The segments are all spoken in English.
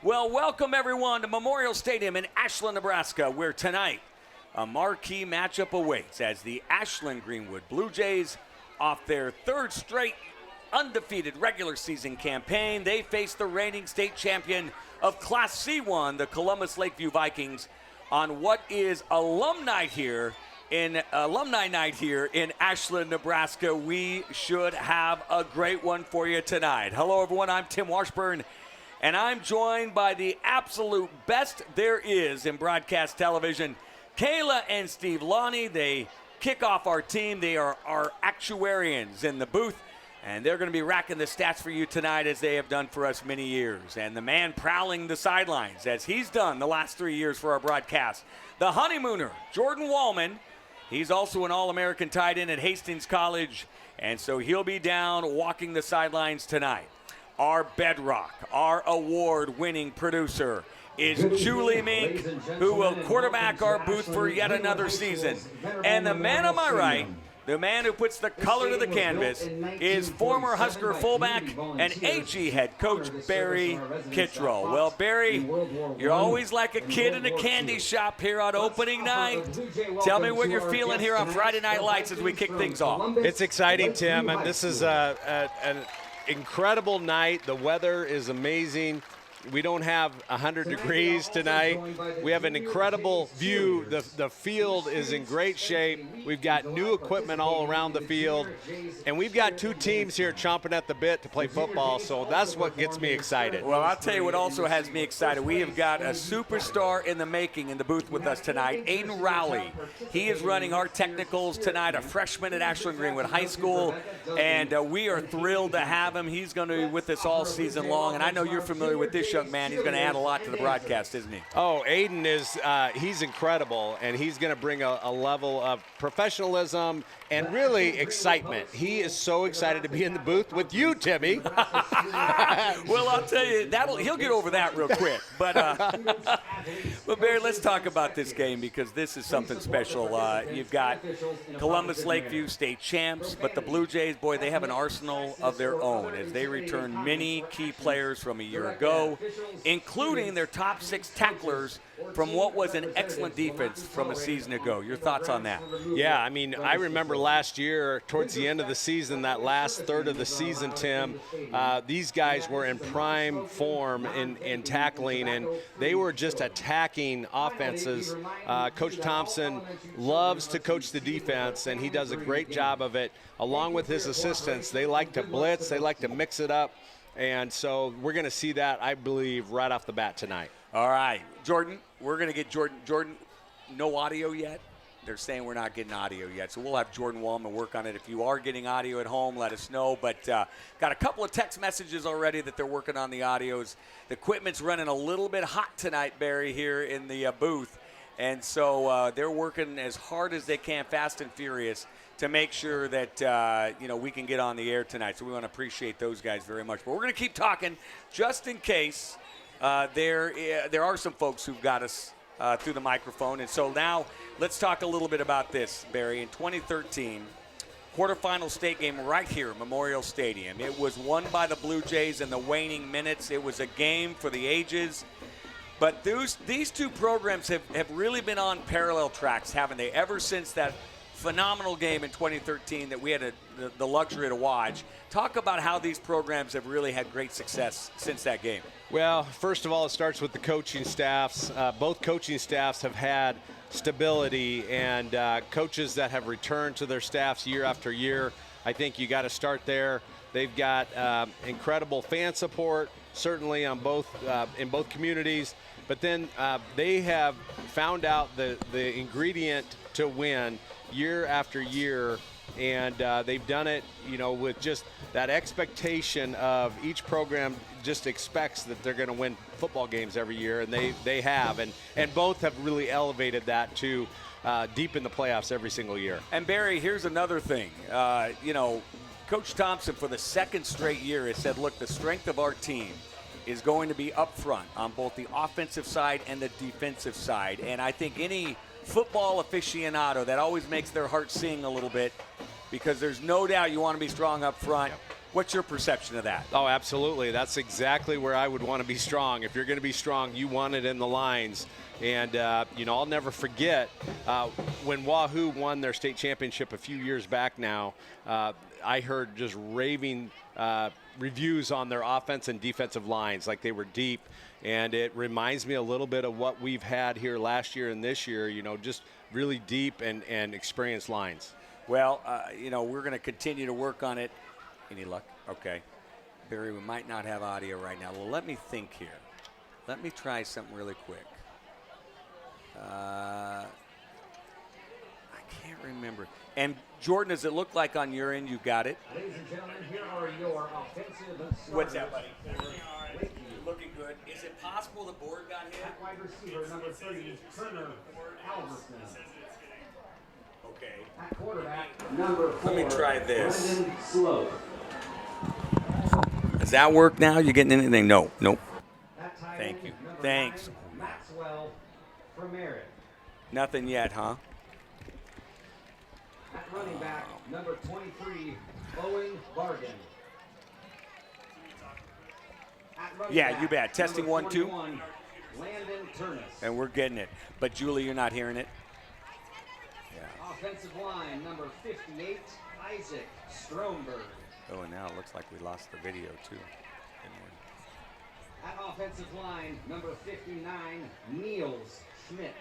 Well, welcome everyone to Memorial Stadium in Ashland, Nebraska, where tonight a marquee matchup awaits as the Ashland-Greenwood Blue Jays, off their third straight undefeated regular season campaign, they face the reigning state champion of Class C1, the Columbus Lakeview Vikings, on what is alumni night here in Ashland, Nebraska. We should have a great one for you tonight. Hello, everyone. I'm Tim Washburn, and I'm joined by the absolute best there is in broadcast television, Kayla and Steve Lonnie. They kick off our team. They are our actuarians in the booth, and they're going to be racking the stats for you tonight as they have done for us many years. And the man prowling the sidelines, as he's done the last 3 years for our broadcast, the honeymooner, Jordan Wallman. He's also an All-American tight end at Hastings College, and so he'll be down walking the sidelines tonight. Our bedrock, our award-winning producer is Julie Mink, who will quarterback our booth for yet another season. And the man on my right, the man who puts the color to the canvas, is former Husker fullback and AG head coach Barry Kittrell. Well, Barry, you're always like a kid in a candy shop here on opening night. Tell me what you're feeling here on Friday Night Lights as we kick things off. It's exciting, Tim, and this is an incredible night. The weather is amazing. We don't have 100 degrees tonight. We have an incredible view. The field is in great shape. We've got new equipment all around the field. And we've got two teams here chomping at the bit to play football, so that's what gets me excited. Well, I'll tell you what also has me excited. We have got a superstar in the making in the booth with us tonight, Aiden Rowley. He is running our technicals tonight, a freshman at Ashland-Greenwood High School, and we are thrilled to have him. He's going to be with us all season long, and I know you're familiar with this young man. He's going to add a lot to the broadcast, isn't he? Oh, Aiden is he's incredible, and he's going to bring a level of professionalism and really excitement. He is so excited to be in the booth with you, Timmy. Well, I'll tell you, he'll get over that real quick. But Barry, let's talk about this game because this is something special. You've got Columbus Lakeview state champs, but the Blue Jays, boy, they have an arsenal of their own as they return many key players from a year ago, including their top 6 tacklers from what was an excellent defense from a season ago. Your thoughts on that? Yeah, I mean, I remember last year, towards the end of the season, that last third of the season, Tim, these guys were in prime form in tackling, and they were just attacking offenses. Coach Thompson loves to coach the defense, and he does a great job of it. Along with his assistants, they like to blitz, they like to mix it up. And so we're going to see that, I believe, right off the bat tonight. All right. Jordan, we're going to get Jordan. Jordan, no audio yet. They're saying we're not getting audio yet. So we'll have Jordan Wallman work on it. If you are getting audio at home, let us know. But got a couple of text messages already that they're working on the audios. The equipment's running a little bit hot tonight, Barry, here in the booth. And so they're working as hard as they can, fast and furious, to make sure that, we can get on the air tonight. So we want to appreciate those guys very much. But we're going to keep talking just in case there are some folks who've got us through the microphone. And so now let's talk a little bit about this, Barry. In 2013, quarterfinal state game right here at Memorial Stadium. It was won by the Blue Jays in the waning minutes. It was a game for the ages. But these two programs have really been on parallel tracks, haven't they, ever since that phenomenal game in 2013 that we had the luxury to watch. Talk about how these programs have really had great success since that game. Well, first of all, it starts with the coaching staffs. Both coaching staffs have had stability, and coaches that have returned to their staffs year after year. I think you got to start there. They've got incredible fan support, certainly on in both communities. But then they have found out the ingredient to win year after year, and they've done it, with just that expectation of each program just expects that they're going to win football games every year, and they have, and both have really elevated that to deep in the playoffs every single year. And Barry, here's another thing, Coach Thompson for the second straight year has said, look, the strength of our team is going to be up front on both the offensive side and the defensive side. And I think any football aficionado, that always makes their heart sing a little bit, because there's no doubt you want to be strong up front. What's your perception of that? Oh, absolutely. That's exactly where I would want to be strong. If you're going to be strong, you want it in the lines. And, I'll never forget when Wahoo won their state championship a few years back now, I heard just raving reviews on their offense and defensive lines, like they were deep. And it reminds me a little bit of what we've had here last year and this year, just really deep and experienced lines. Well, we're going to continue to work on it. Any luck? Okay. Barry, we might not have audio right now. Well, let me think here. Let me try something really quick. I can't remember. And Jordan, does it look like on your end you got it? Ladies and gentlemen, here are your offensive starters. What's that, buddy? Looking good. Is it possible the board got hit? At wide receiver, number 3, Turner Alverson. Okay. At quarterback, number 4, Let me try this. Brendan Slope. Does that work now? You getting anything? No. Nope. At tight Thank end, you. number Thanks. 9, Maxwell from Merritt. Nothing yet, huh? At running back, number 23, Owen Bargan. At running Yeah, back, you bet. Testing number 1, 2. 21, Landon Turnus. And we're getting it. But, Julie, you're not hearing it? Offensive line, number 58, Isaac Stromberg. Oh, and now it looks like we lost the video, too. Didn't we? At offensive line, number 59, Niels Schmidt.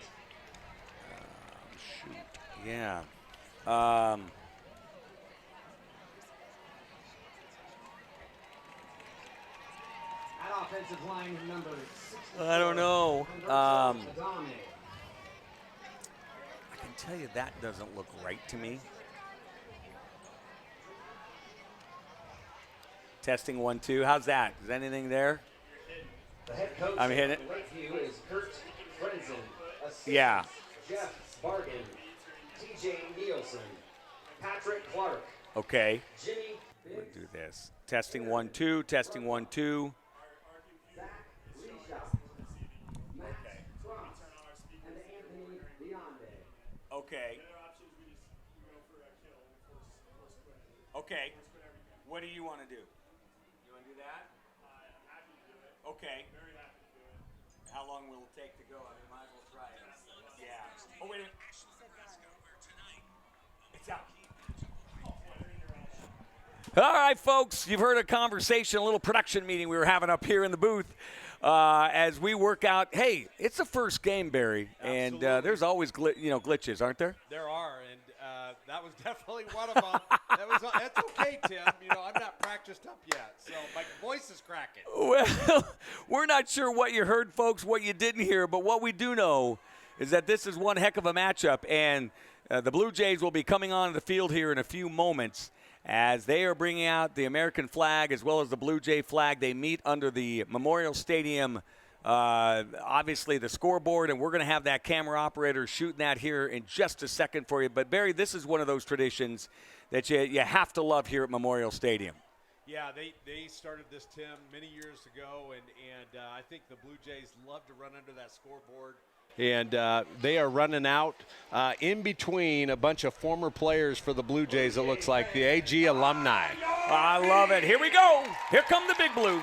Shoot. Yeah. At offensive line, number 64, I don't know. Adame. I can tell you that doesn't look right to me. Testing 1, 2. How's that? Is anything there? The head coach I'm hitting it. of Lakeview is Kurt Frenzen. Assistants, Yeah. Jeff Bargan, TJ Nielsen, Patrick Clark, Okay. Jimmy We'll Biggs, do this. Testing 1, 2. Testing 1, 2. Zach Leisha, Matt Cross, and Anthony Leonde. Okay. Okay. What do you want to do? You want to do that? I'm happy to do it. Okay. Very happy to do it. How long will it take to go? I mean, might as well try it. Yeah. Oh, wait a minute. It's out. All right, folks, you've heard a conversation, a little production meeting we were having up here in the booth as we work out. Hey, it's the first game, Barry, and there's always glitches, aren't there? There are, and that was definitely one of them. That's okay, Tim. I'm not practiced up yet, so my voice is cracking. Well, we're not sure what you heard, folks, what you didn't hear, but what we do know is that this is one heck of a matchup, and the Blue Jays will be coming onto the field here in a few moments as they are bringing out the American flag as well as the Blue Jay flag. They meet under the Memorial Stadium, obviously the scoreboard, and we're going to have that camera operator shooting that here in just a second for you. But, Barry, this is one of those traditions that you have to love here at Memorial Stadium. Yeah, they started this, Tim, many years ago, and I think the Blue Jays love to run under that scoreboard. And they are running out in between a bunch of former players for the Blue Jays, it looks like, the AG alumni. I love it. Here we go. Here come the Big Blue.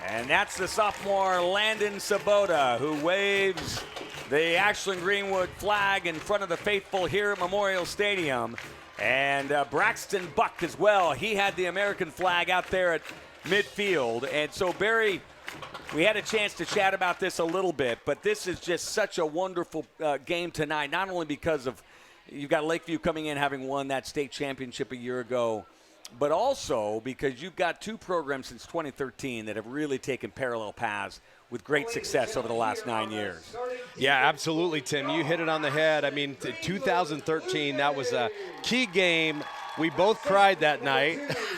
And that's the sophomore Landon Sabota, who waves the Ashland-Greenwood flag in front of the faithful here at Memorial Stadium. And Braxton Buck as well. He had the American flag out there at midfield. And so, Barry, we had a chance to chat about this a little bit, but this is just such a wonderful game tonight, not only because of you've got Lakeview coming in having won that state championship a year ago, but also because you've got two programs since 2013 that have really taken parallel paths with great success over the last 9 years. Yeah, absolutely, Tim. You hit it on the head. I mean, 2013, that was a key game. We both cried that night.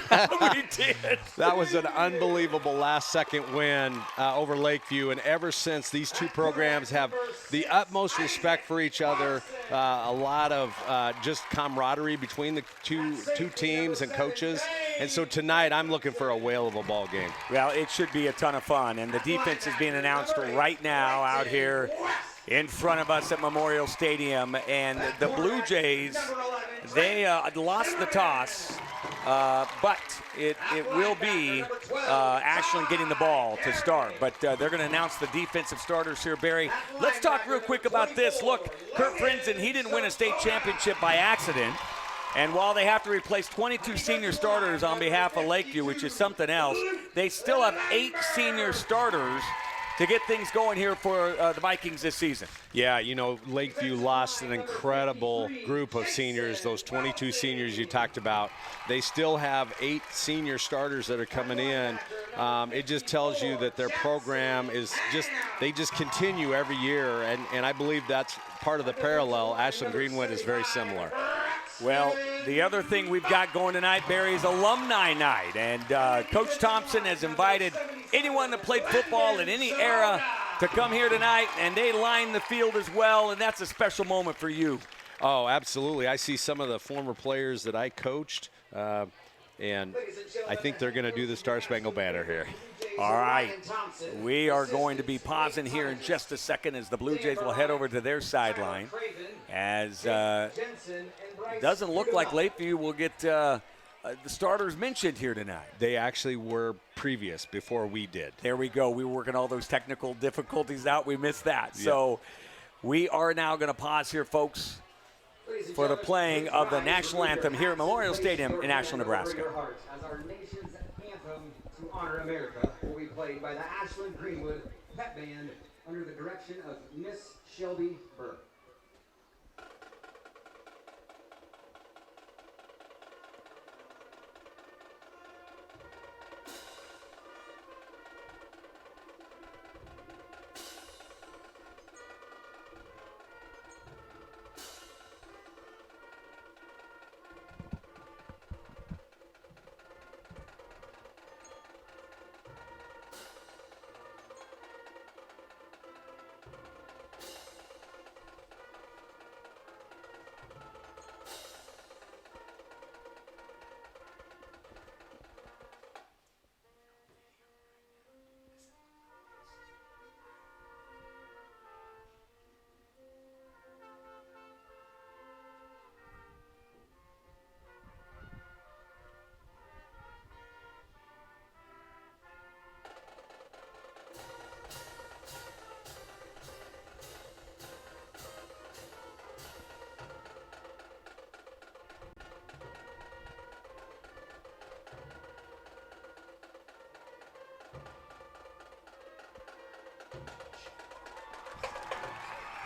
We did. That was an unbelievable last-second win over Lakeview, and ever since, these two programs have the utmost respect for each other, a lot of just camaraderie between the two teams and coaches. And so tonight, I'm looking for a whale of a ball game. Well, it should be a ton of fun, and the defense is being announced right now out here in front of us at Memorial Stadium. And the Blue Jays, they lost the toss, but it will be Ashland getting the ball to start. But they're going to announce the defensive starters here, Barry. Let's talk real quick about this. Look, Kurt Frenzen, he didn't win a state championship by accident. And while they have to replace 22 senior starters on behalf of Lakeview, which is something else, they still have 8 senior starters to get things going here for the Vikings this season. Yeah, you know, Lakeview lost an incredible group of seniors, those 22 seniors you talked about. They still have 8 senior starters that are coming in. It just tells you that their program is they just continue every year, and I believe that's part of the parallel. Ashland-Greenwood is very similar. Well, the other thing we've got going tonight, Barry, is alumni night. And Coach Thompson has invited anyone that played football in any era to come here tonight, and they line the field as well, and that's a special moment for you. Oh, absolutely. I see some of the former players that I coached, and I think they're going to do the Star Spangled Banner here. All right. We are going to be pausing here in just a second as the Blue Jays will head over to their sideline. As doesn't look like Lakeview will get the starters mentioned here tonight. They actually were previous before we did. There we go. We were working all those technical difficulties out. We missed that. Yep. So we are now going to pause here, folks, for the playing of the National Anthem here at Memorial Stadium in Ashland, Nebraska. As our nation's anthem to honor America will be played by the Ashland-Greenwood Pep Band under the direction of Miss Shelby Burke.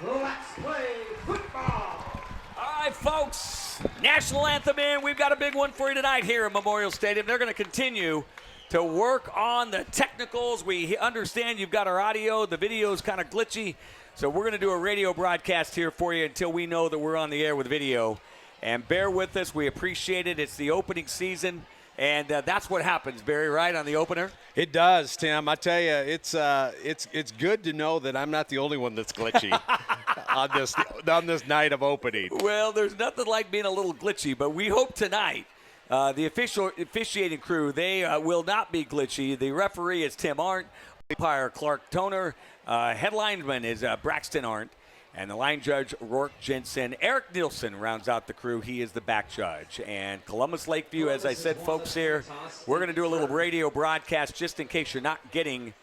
Let's play football. All right, folks. National Anthem in. We've got a big one for you tonight here at Memorial Stadium. They're going to continue to work on the technicals. We understand you've got our audio. The video is kind of glitchy. So we're going to do a radio broadcast here for you until we know that we're on the air with video. And bear with us. We appreciate it. It's the opening season. And that's what happens, Barry, right, on the opener? It does, Tim. I tell you, it's good to know that I'm not the only one that's glitchy on this night of opening. Well, there's nothing like being a little glitchy, but we hope tonight the officiating crew, they will not be glitchy. The referee is Tim Arndt, umpire Clark Toner, head lineman is Braxton Arndt, and the line judge, Rourke Jensen. Eric Nielsen rounds out the crew. He is the back judge. And Columbus Lakeview, as I said, folks, here, we're going to do a little radio broadcast just in case you're not getting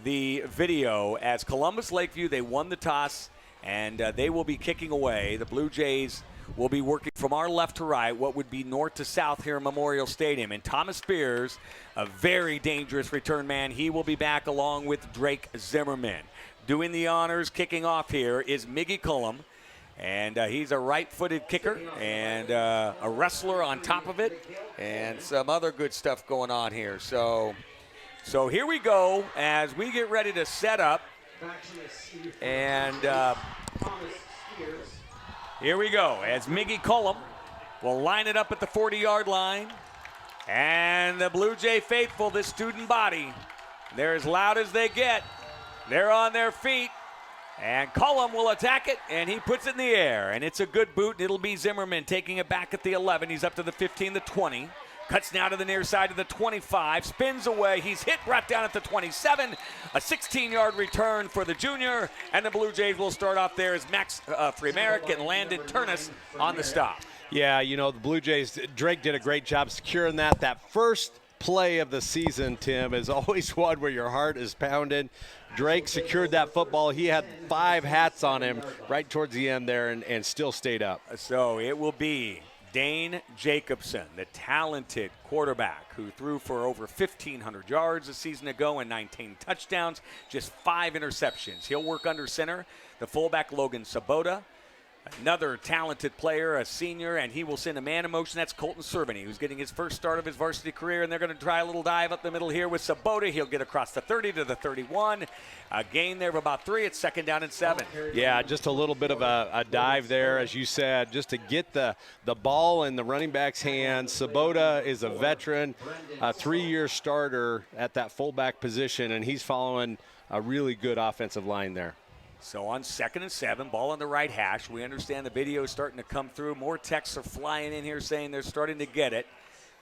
the video. As Columbus Lakeview, they won the toss, and they will be kicking away. The Blue Jays will be working from our left to right, what would be north to south here in Memorial Stadium. And Thomas Spears, a very dangerous return man, he will be back along with Drake Zimmerman. Doing the honors, kicking off here, is Miggy Cullum, and he's a right-footed kicker and a wrestler on top of it, and some other good stuff going on here. So here we go as we get ready to set up, and here we go as Miggy Cullum will line it up at the 40-yard line, and the Blue Jay faithful, this student body, they're as loud as they get. They're on their feet, and Cullum will attack it, and he puts it in the air, and it's a good boot, and it'll be Zimmerman taking it back at the 11. He's up to the 15, the 20. Cuts now to the near side of the 25, spins away. He's hit, brought down at the 27. A 16-yard return for the junior, and the Blue Jays will start off there as Max Fremerick and Landon Turnus on the stop. Yeah, you know, the Blue Jays, Drake did a great job securing that. That first play of the season, Tim, is always one where your heart is pounding. Drake secured that football. He had 5 hats on him right towards the end there and still stayed up. So it will be Dane Jacobson, the talented quarterback who threw for over 1,500 yards a season ago and 19 touchdowns, just 5 interceptions. He'll work under center. The fullback, Logan Sabota, another talented player, a senior, and he will send a man in motion. That's Colton Cerveny, who's getting his first start of his varsity career, and they're going to try a little dive up the middle here with Sabota. He'll get across the 30 to the 31. A gain there of about 3. It's 2nd down and 7. Yeah, just a little bit of a dive there, as you said, just to get the ball in the running back's hands. Sabota is a veteran, a 3-year starter at that fullback position, and he's following a really good offensive line there. So on 2nd and 7, ball on the right hash. We understand the video is starting to come through. More texts are flying in here saying they're starting to get it.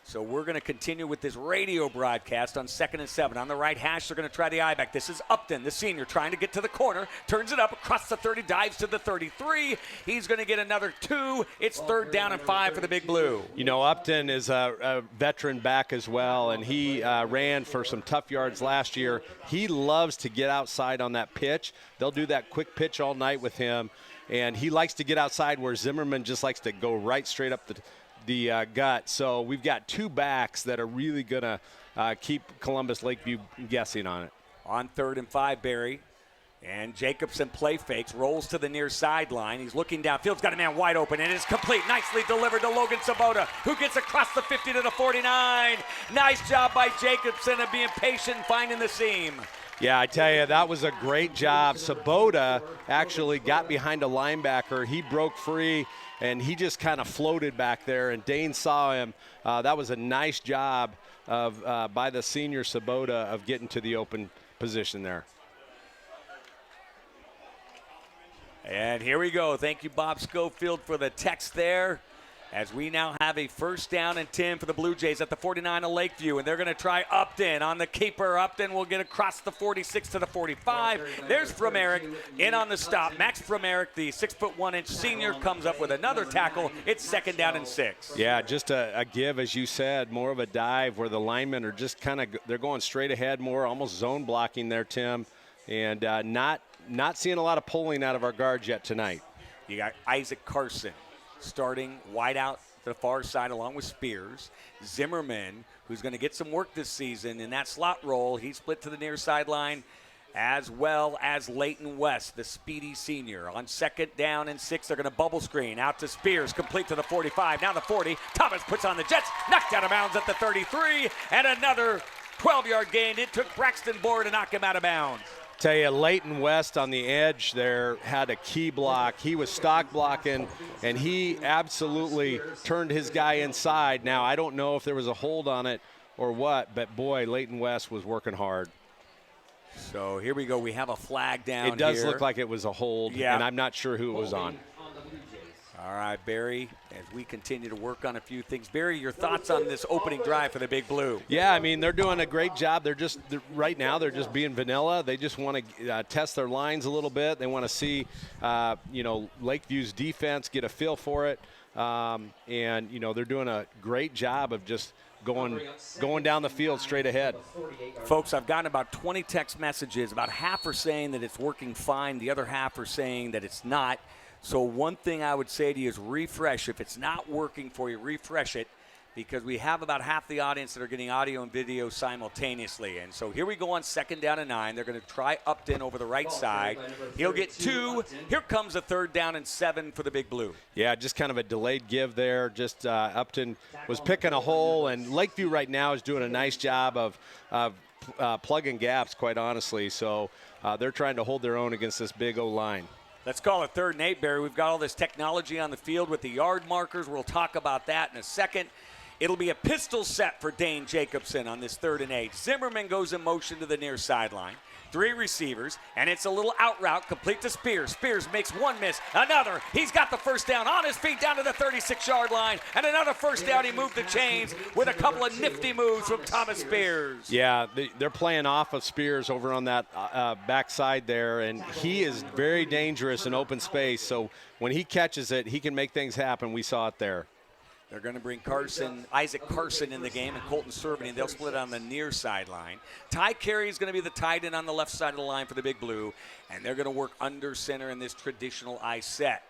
So we're going to continue with this radio broadcast on 2nd and 7. On the right hash, they're going to try the I-back. This is Upton, the senior, trying to get to the corner. Turns it up across the 30, dives to the 33. He's going to get another 2. It's 3rd down and 5 for the Big Blue. You know, Upton is a veteran back as well, and he ran for some tough yards last year. He loves to get outside on that pitch. They'll do that quick pitch all night with him, and he likes to get outside where Zimmerman just likes to go right straight up the gut. So we've got 2 backs that are really going to keep Columbus Lakeview guessing on it. On 3rd and 5, Barry. And Jacobson play fakes, rolls to the near sideline. He's looking downfield, got a man wide open, and it's complete. Nicely delivered to Logan Sabota, who gets across the 50 to the 49. Nice job by Jacobson of being patient and finding the seam. Yeah, I tell you, that was a great job. Sabota actually got behind a linebacker. He broke free, and he just kind of floated back there, and Dane saw him. That was a nice job of by the senior Sabota of getting to the open position there. And here we go. Thank you, Bob Schofield, for the text there. As we now have a 1st down and 10 for the Blue Jays at the 49 of Lakeview, and they're going to try Upton on the keeper. Upton will get across the 46 to the 45. There's Fremerick in on the stop. Max Fremerick, the 6'1" senior, comes up with another tackle. It's 2nd down and 6. Yeah, just a give, as you said, more of a dive where the linemen are just kind of, they're going straight ahead more, almost zone blocking there, Tim, and not seeing a lot of pulling out of our guards yet tonight. You got Isaac Carson starting wide out to the far side along with Spears. Zimmerman, who's going to get some work this season in that slot role. He split to the near sideline, as well as Leighton West, the speedy senior. On 2nd down and 6, they're going to bubble screen out to Spears, complete to the 45. Now the 40. Thomas puts on the Jets, knocked out of bounds at the 33, and another 12-yard gain. It took Braxton Bohr to knock him out of bounds. Tell you, Leighton West on the edge there had a key block. He was stock blocking, and he absolutely turned his guy inside. Now, I don't know if there was a hold on it or what, but boy, Leighton West was working hard. So here we go. We have a flag down here. It does look like it was a hold, and I'm not sure who it was on. All right, Barry, as we continue to work on a few things. Barry, your thoughts on this opening drive for the Big Blue? Yeah, I mean, they're doing a great job. Right now, they're just being vanilla. They just want to test their lines a little bit. They want to see, Lakeview's defense, get a feel for it. And, they're doing a great job of just going down the field straight ahead. Folks, I've gotten about 20 text messages. About half are saying that it's working fine. The other half are saying that it's not. So one thing I would say to you is refresh. If it's not working for you, refresh it, because we have about half the audience that are getting audio and video simultaneously. And so here we go on 2nd down and 9. They're going to try Upton over the right side. He'll get 2. Here comes a 3rd down and 7 for the Big Blue. Yeah, just kind of a delayed give there. Just Upton was picking a hole, and Lakeview right now is doing a nice job of plugging gaps, quite honestly. So they're trying to hold their own against this big O-line. Let's call it 3rd and 8, Barry. We've got all this technology on the field with the yard markers. We'll talk about that in a second. It'll be a pistol set for Dane Jacobson on this 3rd and 8. Zimmerman goes in motion to the near sideline. 3 receivers, and it's a little out route complete to Spears. Spears makes one miss, another. He's got the first down on his feet down to the 36-yard line, and another first down. He moved the chains with a couple of nifty moves from Thomas Spears. Yeah, they're playing off of Spears over on that backside there, and he is very dangerous in open space. So when he catches it, he can make things happen. We saw it there. They're going to bring Isaac Carson in the game, and Colton Servany. They'll split on the near sideline. Ty Carey is going to be the tight end on the left side of the line for the Big Blue, and they're going to work under center in this traditional I set.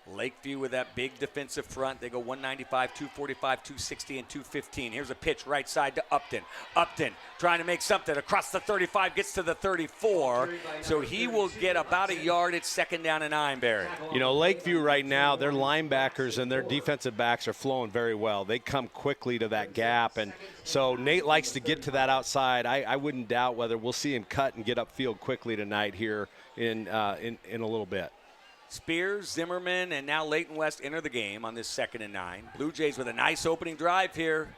Lakeview with that big defensive front. They go 195, 245, 260, and 215. Here's a pitch right side to Upton. Upton trying to make something across the 35, gets to the 34. So he will get about a yard. It's 2nd down and 9, Barry. You know, Lakeview right now, their linebackers and their defensive backs are flowing very well. They come quickly to that gap, and so Nate likes to get to that outside. I wouldn't doubt whether we'll see him cut and get upfield quickly tonight here in a little bit. Spears, Zimmerman, and now Leighton West enter the game on this 2nd and 9. Blue Jays with a nice opening drive here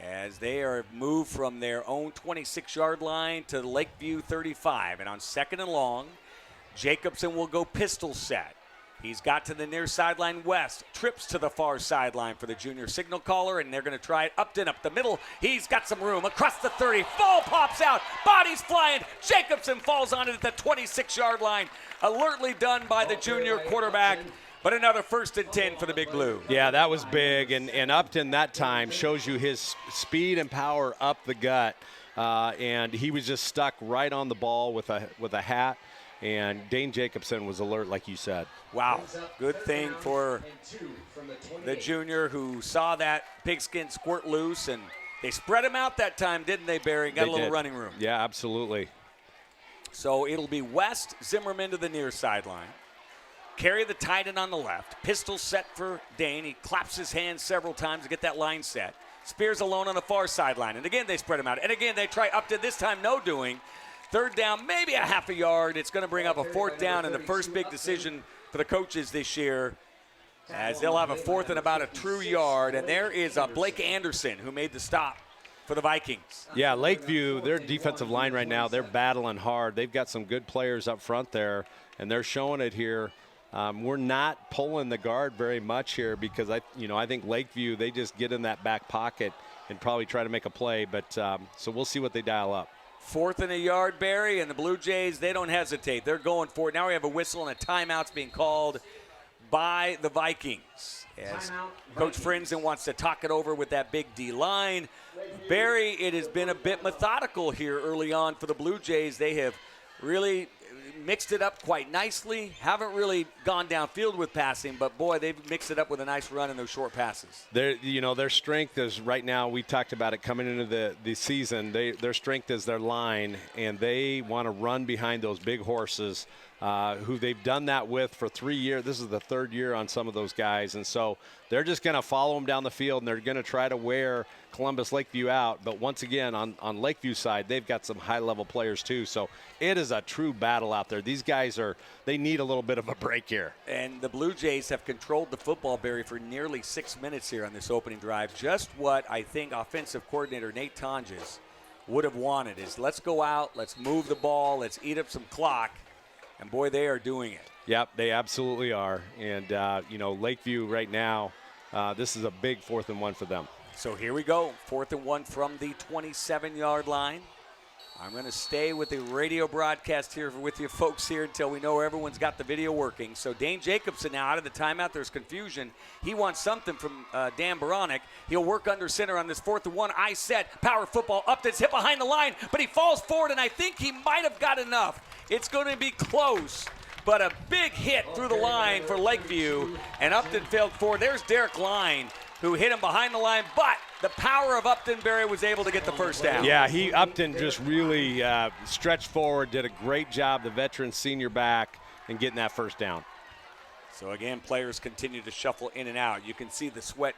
as they are moved from their own 26-yard line to the Lakeview 35. And on 2nd and long, Jacobson will go pistol set. He's got to the near sideline. West trips to the far sideline for the junior signal caller, and they're going to try it. Upton up the middle. He's got some room across the 30. Ball pops out. Bodies flying. Jacobson falls on it at the 26-yard line. Alertly done by the junior quarterback, but another 1st and 10 for the Big Blue. Yeah, that was big, and Upton that time shows you his speed and power up the gut, and he was just stuck right on the ball with a hat. And Dane Jacobson was alert, like you said. Wow, good thing for the junior who saw that pigskin squirt loose, and they spread him out that time, didn't they, Barry? Got a little running room. Yeah, absolutely. So it'll be West, Zimmerman to the near sideline. Carry the tight end on the left. Pistol set for Dane. He claps his hands several times to get that line set. Spears alone on the far sideline. And again, they spread him out. And again, they try up to this time, no doing. 3rd down, maybe a half a yard. It's going to bring up a 4th down, and the first big decision for the coaches this year, as they'll have a 4th and about a true yard. And there is Blake Anderson who made the stop for the Vikings. Yeah, Lakeview, their defensive line right now, they're battling hard. They've got some good players up front there, and they're showing it here. We're not pulling the guard very much here because I think Lakeview, they just get in that back pocket and probably try to make a play. But so we'll see what they dial up. 4th and a yard, Barry, and the Blue Jays, they don't hesitate. They're going for it. Now we have a whistle and a timeout's being called by the Vikings. As Coach Frinzen wants to talk it over with that big D line. Barry, it has been a bit methodical here early on for the Blue Jays. They have really mixed it up quite nicely. Haven't really gone downfield with passing, but boy, they've mixed it up with a nice run in those short passes. Their strength is right now. We talked about it coming into the season. Their strength is their line, and they want to run behind those big horses, who they've done that with for 3 years. This is the 3rd year on some of those guys, and so they're just going to follow them down the field, and they're going to try to wear Columbus Lakeview out. But once again, on Lakeview's side, they've got some high-level players too, so it is a true battle out there. These guys they need a little bit of a break here. And the Blue Jays have controlled the football, Barry, for nearly 6 minutes here on this opening drive. Just what I think offensive coordinator Nate Tonjes would have wanted is let's go out, let's move the ball, let's eat up some clock. And, boy, they are doing it. Yep, they absolutely are. And, Lakeview right now, this is a big 4th and 1 for them. So here we go, 4th and 1 from the 27-yard line. I'm going to stay with the radio broadcast here with you folks here until we know everyone's got the video working. So Dane Jacobson now out of the timeout. There's confusion. He wants something from Dan Baronic. He'll work under center on this 4th and 1. I set, power football, Upton's hit behind the line, but he falls forward, and I think he might have got enough. It's going to be close, but a big hit through the line for Lakeview, and Upton failed forward. There's Derek Line, who hit him behind the line, but the power of Upton, Barry, was able to get the first down. Yeah, Upton just really stretched forward, did a great job, the veteran senior back, in getting that first down. So again, players continue to shuffle in and out. You can see the sweat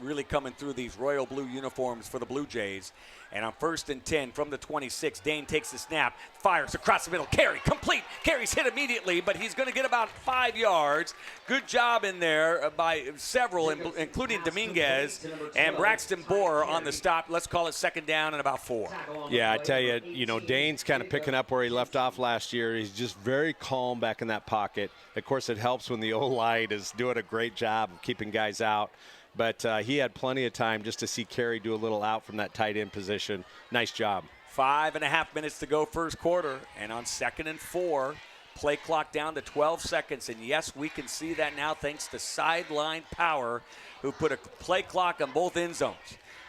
really coming through these royal blue uniforms for the Blue Jays. And on 1st and 10 from the 26, Dane takes the snap, fires across the middle. Carey, complete. Carey's hit immediately, but he's going to get about 5 yards. Good job in there by several, including Dominguez and Braxton Bohr on the stop. Let's call it 2nd down and about 4. Yeah, I tell you, Dane's kind of picking up where he left off last year. He's just very calm back in that pocket. Of course, it helps when the O-line is doing a great job of keeping guys out. But he had plenty of time just to see Carey do a little out from that tight end position. Nice job. 5.5 minutes to go first quarter. And on 2nd and 4, play clock down to 12 seconds. And yes, we can see that now thanks to Sideline Power, who put a play clock on both end zones.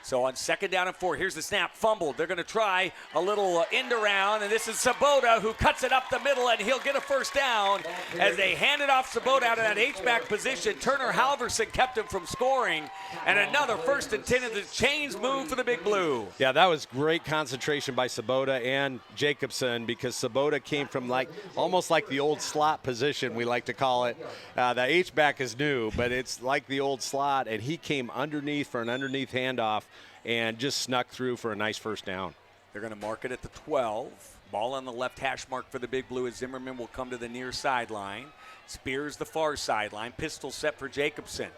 So on 2nd down and 4, here's the snap, fumbled. They're going to try a little end around, and this is Sabota who cuts it up the middle, and he'll get a 1st down as they hand it off Sabota out of that H-back position. Turner Halverson kept him from scoring, and another 1st and 10 as the chains move for the Big Blue. Yeah, that was great concentration by Sabota and Jacobson, because Sabota came from almost like the old slot position, we like to call it. The H-back is new, but it's like the old slot, and he came underneath for an underneath handoff and just snuck through for a nice 1st down. They're going to mark it at the 12. Ball on the left hash mark for the Big Blue as Zimmerman will come to the near sideline. Spears the far sideline. Pistol set for Jacobson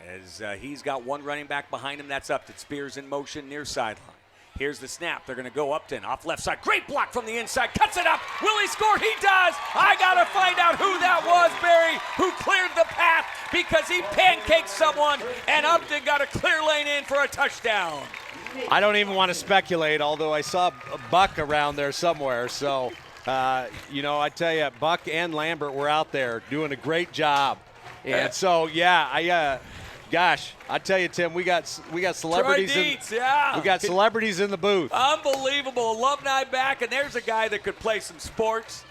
as he's got one running back behind him. That's Upton. Spears in motion near sideline. Here's the snap. They're going to go Upton off left side. Great block from the inside. Cuts it up. Will he score? He does. I got to find out who that was, Barry, who cleared the path because he pancaked someone, and Upton got a clear lane in for a touchdown. I don't even want to speculate, although I saw Buck around there somewhere. So, I tell you, Buck and Lambert were out there doing a great job. And so, yeah, gosh, I tell you, Tim, we got celebrities. We got celebrities in the booth. Unbelievable. Alumni back, and there's a guy that could play some sports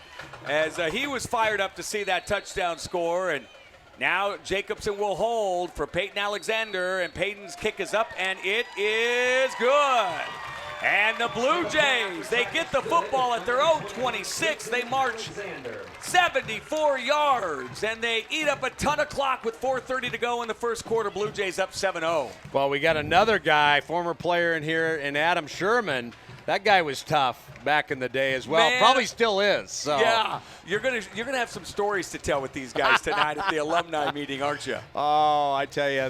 as he was fired up to see that touchdown score. And now Jacobson will hold for Peyton Alexander, and Peyton's kick is up, and it is good. And the Blue Jays, they get the football at their own 26. They march 74 yards, and they eat up a ton of clock with 4:30 to go in the first quarter. Blue Jays up 7-0. Well, we got another guy, former player in here, and Adam Sherman. That guy was tough back in the day as well. Man, probably still is. So. Yeah, you're gonna have some stories to tell with these guys tonight at the alumni meeting, aren't you? Oh, I tell you,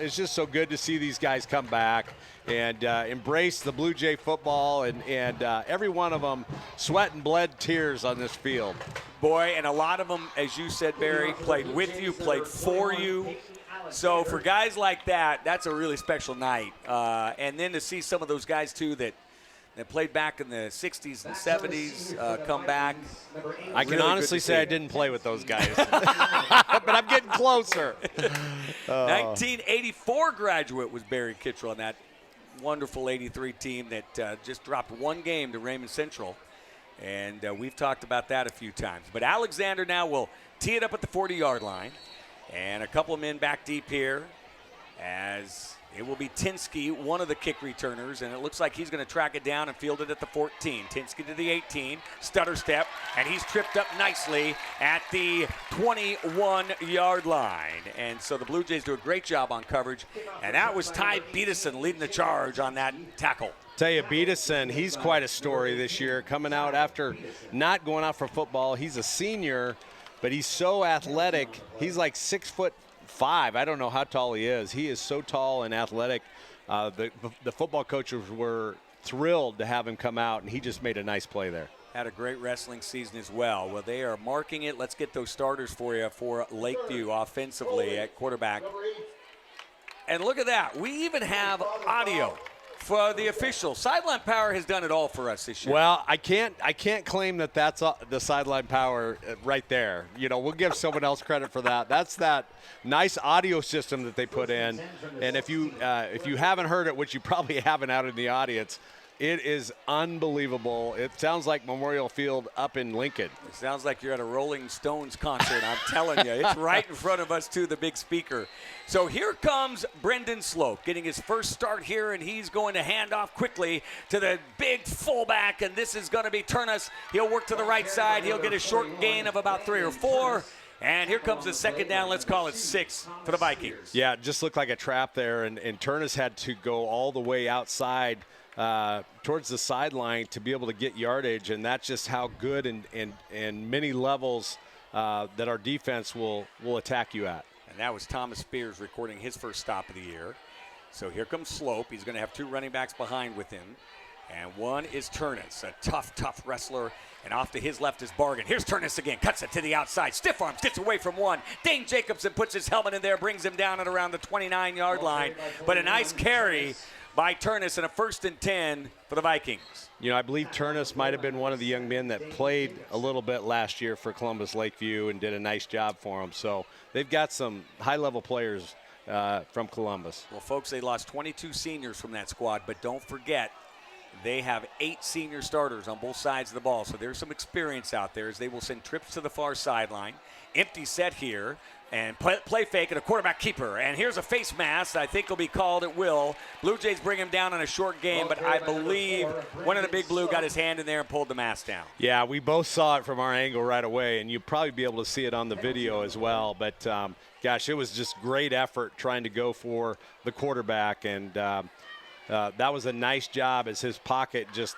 it's just so good to see these guys come back and embrace the Blue Jay football, and every one of them sweat and bled tears on this field. Boy, and a lot of them, as you said, Barry, played with you, played for you. So for guys like that, that's a really special night. And then to see some of those guys, too, that played back in the 60s and 70s come back. I can honestly say I didn't play with those guys, but I'm getting closer. 1984 graduate was Barry Kittrell on that wonderful 83 team that just dropped one game to Raymond Central. And we've talked about that a few times. But Alexander now will tee it up at the 40-yard line. And a couple of men back deep here as it will be Tinsky, one of the kick returners, and it looks like he's going to track it down and field it at the 14. Tinsky to the 18, stutter step, and he's tripped up nicely at the 21-yard line. And so the Blue Jays do a great job on coverage, and that was Ty Beatison leading the charge on that tackle. Tell you, Beatison, he's quite a story this year, coming out after not going out for football. He's a senior, but he's so athletic. He's like 6'5". I don't know how tall he is. He is so tall and athletic. The football coaches were thrilled to have him come out, and he just made a nice play there. Had a great wrestling season as well. Well, they are marking it. Let's get those starters for you for Lakeview offensively at quarterback. And look at that. We even have audio for the official. Sideline Power has done it all for us this year. Well, I can't claim that that's the Sideline Power right there. We'll give someone else credit for that. That's that nice audio system that they put in. And if you haven't heard it, which you probably haven't out in the audience, it is unbelievable. It sounds like Memorial Field up in Lincoln. It sounds like you're at a Rolling Stones concert. I'm telling you, it's right in front of us, too, the big speaker. So here comes Brendan Slope getting his first start here, and he's going to hand off quickly to the big fullback, and this is going to be Turnus. He'll work to the right side. He'll get a short gain of about 3 or 4. And here comes the second down. Let's call it 6 for the Vikings. Yeah, it just looked like a trap there, and Turnus had to go all the way outside towards the sideline to be able to get yardage, and that's just how good and many levels that our defense will attack you at. And that was Thomas Spears recording his first stop of the year. So here comes Slope. He's going to have 2 running backs behind with him. And one is Turnus, a tough wrestler. And off to his left is Bargan. Here's Turnus again, cuts it to the outside. Stiff arms, gets away from one. Dane Jacobson puts his helmet in there, brings him down at around the 29-yard line. But a nice carry by Turnus and a 1st and 10 for the Vikings. You know, I believe Turnus might have been one of the young men that played a little bit last year for Columbus Lakeview and did a nice job for them. So they've got some high-level players from Columbus. Well, folks, they lost 22 seniors from that squad, but don't forget, they have 8 senior starters on both sides of the ball, so there's some experience out there as they will send trips to the far sideline. Empty set here, and play fake and a quarterback keeper. And here's a face mask I think will be called at will. Blue Jays bring him down on a short game, but I believe one of the big blue got his hand in there and pulled the mask down. Yeah, we both saw it from our angle right away, and you'll probably be able to see it on the video as well. But, gosh, it was just great effort trying to go for the quarterback, and that was a nice job as his pocket just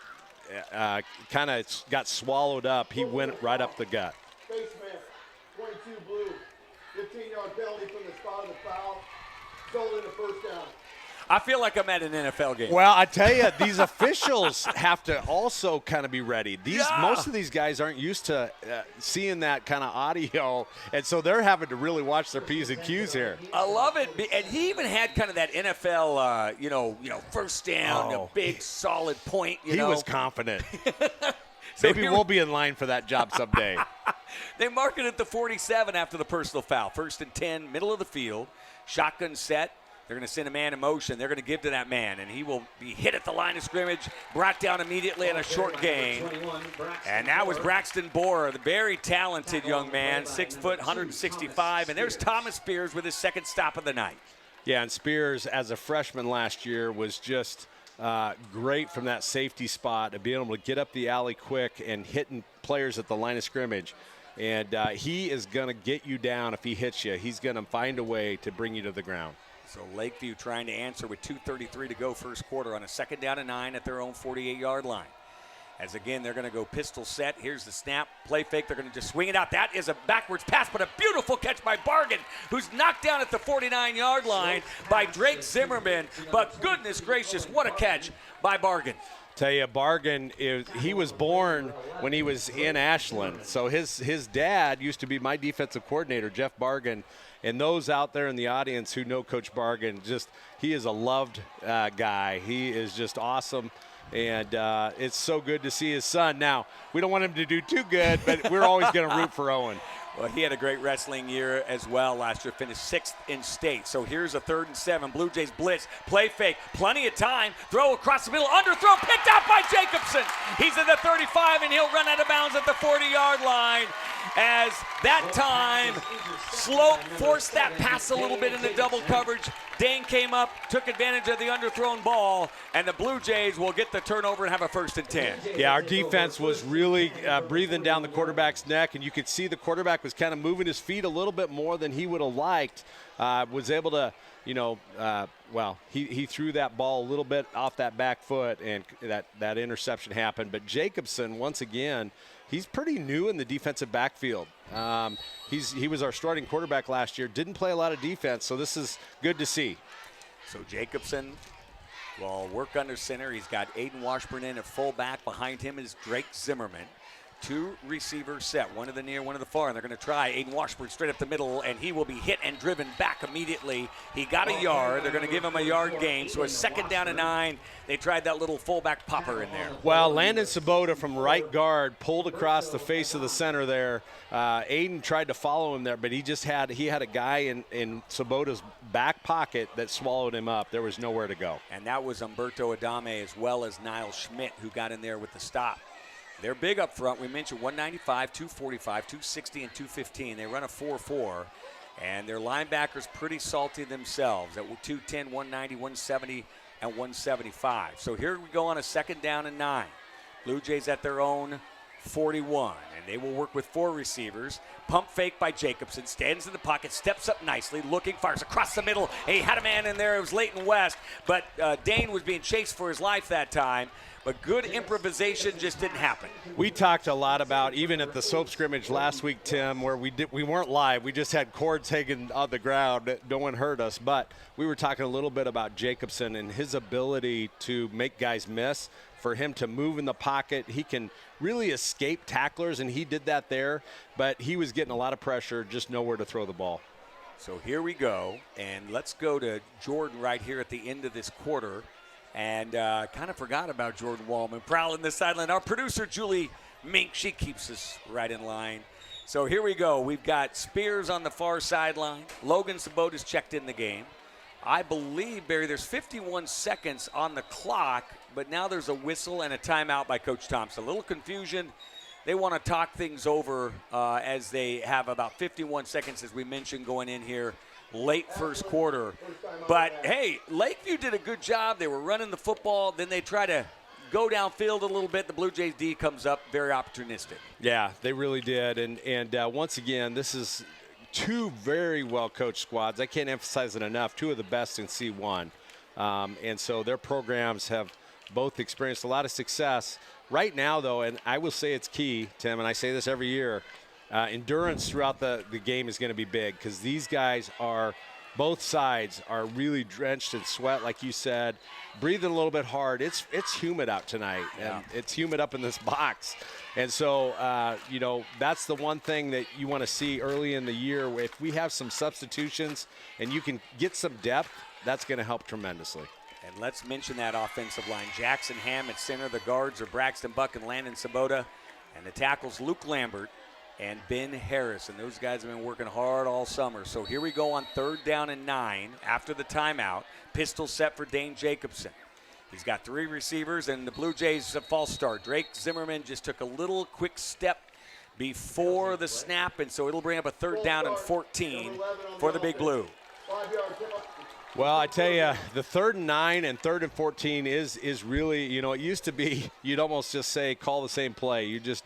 kind of got swallowed up. He went right up the gut. Face mask, 22 blue, 15-yard penalty from the spot of the foul, resulted in a first down. I feel like I'm at an NFL game. Well, I tell you, these officials have to also kind of be ready. Most of these guys aren't used to seeing that kind of audio, and so they're having to really watch their P's and Q's here. I love it, and he even had kind of that NFL, first down, a big solid point. He was confident. Maybe we'll be in line for that job someday. They mark it at the 47 after the personal foul. 1st and 10, middle of the field, shotgun set. They're going to send a man in motion. They're going to give to that man, and he will be hit at the line of scrimmage, brought down immediately in a short gain. And that was Braxton Borer, the very talented young man, 6 foot, 165. And there's Thomas Spears with his second stop of the night. Yeah, and Spears, as a freshman last year, was just great from that safety spot of being able to get up the alley quick and hitting players at the line of scrimmage. And he is going to get you down if he hits you. He's going to find a way to bring you to the ground. So Lakeview trying to answer with 2:33 to go first quarter on a 2nd down and 9 at their own 48-yard line. As again, they're going to go pistol set. Here's the snap, play fake. They're going to just swing it out. That is a backwards pass, but a beautiful catch by Bargan, who's knocked down at the 49-yard line by Drake Zimmerman. But goodness gracious, what a catch by Bargan. Tell you, Bargan, he was born when he was in Ashland. So his dad used to be my defensive coordinator, Jeff Bargan. And those out there in the audience who know Coach Bargan, he is a loved guy. He is just awesome. And it's so good to see his son. Now, we don't want him to do too good, but we're always going to root for Owen. Well, he had a great wrestling year as well last year, finished 6th in state. So here's a 3rd and 7. Blue Jays blitz, play fake, plenty of time, throw across the middle, underthrow, picked out by Jacobson. He's at the 35, and he'll run out of bounds at the 40-yard line. As that time, Slope forced that pass a little bit in the double coverage. Dane came up, took advantage of the underthrown ball, and the Blue Jays will get the turnover and have a 1st and 10. Yeah, our defense was really breathing down the quarterback's neck, and you could see the quarterback was kind of moving his feet a little bit more than he would have liked. Was able to, he threw that ball a little bit off that back foot, and that interception happened. But Jacobson, once again, he's pretty new in the defensive backfield. He was our starting quarterback last year, didn't play a lot of defense, so this is good to see. So Jacobson will work under center. He's got Aiden Washburn in at fullback. Behind him is Drake Zimmerman. 2 receivers set, one to the near, one to the far, and they're going to try Aiden Washburn straight up the middle, and he will be hit and driven back immediately. He got a yard. They're going to give him a yard gain, so a 2nd down and 9. They tried that little fullback popper in there. Well, Landon Sabota from right guard pulled across the face of the center there. Aiden tried to follow him there, but he had a guy in Sabota's back pocket that swallowed him up. There was nowhere to go. And that was Umberto Adame as well as Niles Schmidt who got in there with the stop. They're big up front. We mentioned 195, 245, 260, and 215. They run a 4-4, and their linebackers pretty salty themselves at 210, 190, 170, and 175. So here we go on a 2nd down and 9. Blue Jays at their own 41. And they will work with 4 receivers. Pump fake by Jacobson. Stands in the pocket, steps up nicely, looking, fires across the middle. He had a man in there. It was Leighton West. But Dane was being chased for his life that time. But good improvisation just didn't happen. We talked a lot about, even at the soap scrimmage last week, Tim, where we weren't live. We just had cords hanging on the ground. No one heard us. But we were talking a little bit about Jacobson and his ability to make guys miss, for him to move in the pocket. He can really escape tacklers, and he did that there. But he was getting a lot of pressure, just nowhere to throw the ball. So here we go. And let's go to Jordan right here at the end of this quarter. And kind of forgot about Jordan Wallman prowling the sideline. Our producer, Julie Mink, she keeps us right in line. So here we go. We've got Spears on the far sideline. Logan Sabota's checked in the game. I believe, Barry, there's 51 seconds on the clock, but now there's a whistle and a timeout by Coach Thompson. A little confusion. They want to talk things over as they have about 51 seconds, as we mentioned, going in here. Late first quarter. But, hey, Lakeview did a good job. They were running the football. Then they try to go downfield a little bit. The Blue Jays D comes up, very opportunistic. Yeah, they really did. And once again, this is 2 very well-coached squads. I can't emphasize it enough. 2 of the best in C1. And so their programs have both experienced a lot of success. Right now, though, and I will say it's key, Tim, and I say this every year, endurance throughout the game is going to be big, because these guys are, both sides are really drenched in sweat, like you said, breathing a little bit hard. It's humid out tonight, and it's humid up in this box. And so, that's the one thing that you want to see early in the year. If we have some substitutions and you can get some depth, that's going to help tremendously. And let's mention that offensive line. Jackson Ham at center. The guards are Braxton Buck and Landon Sabota. And the tackles, Luke Lambert and Ben Harris. And those guys have been working hard all summer. So here we go on 3rd down and 9 after the timeout. Pistol set for Dane Jacobson. He's got 3 receivers, and the Blue Jays a false start. Drake Zimmerman just took a little quick step before the snap, and so it'll bring up a 3rd down and 14 for the Big Blue. Well, I tell you, the 3rd and 9 and 3rd and 14 is really, it used to be you'd almost just say call the same play. You just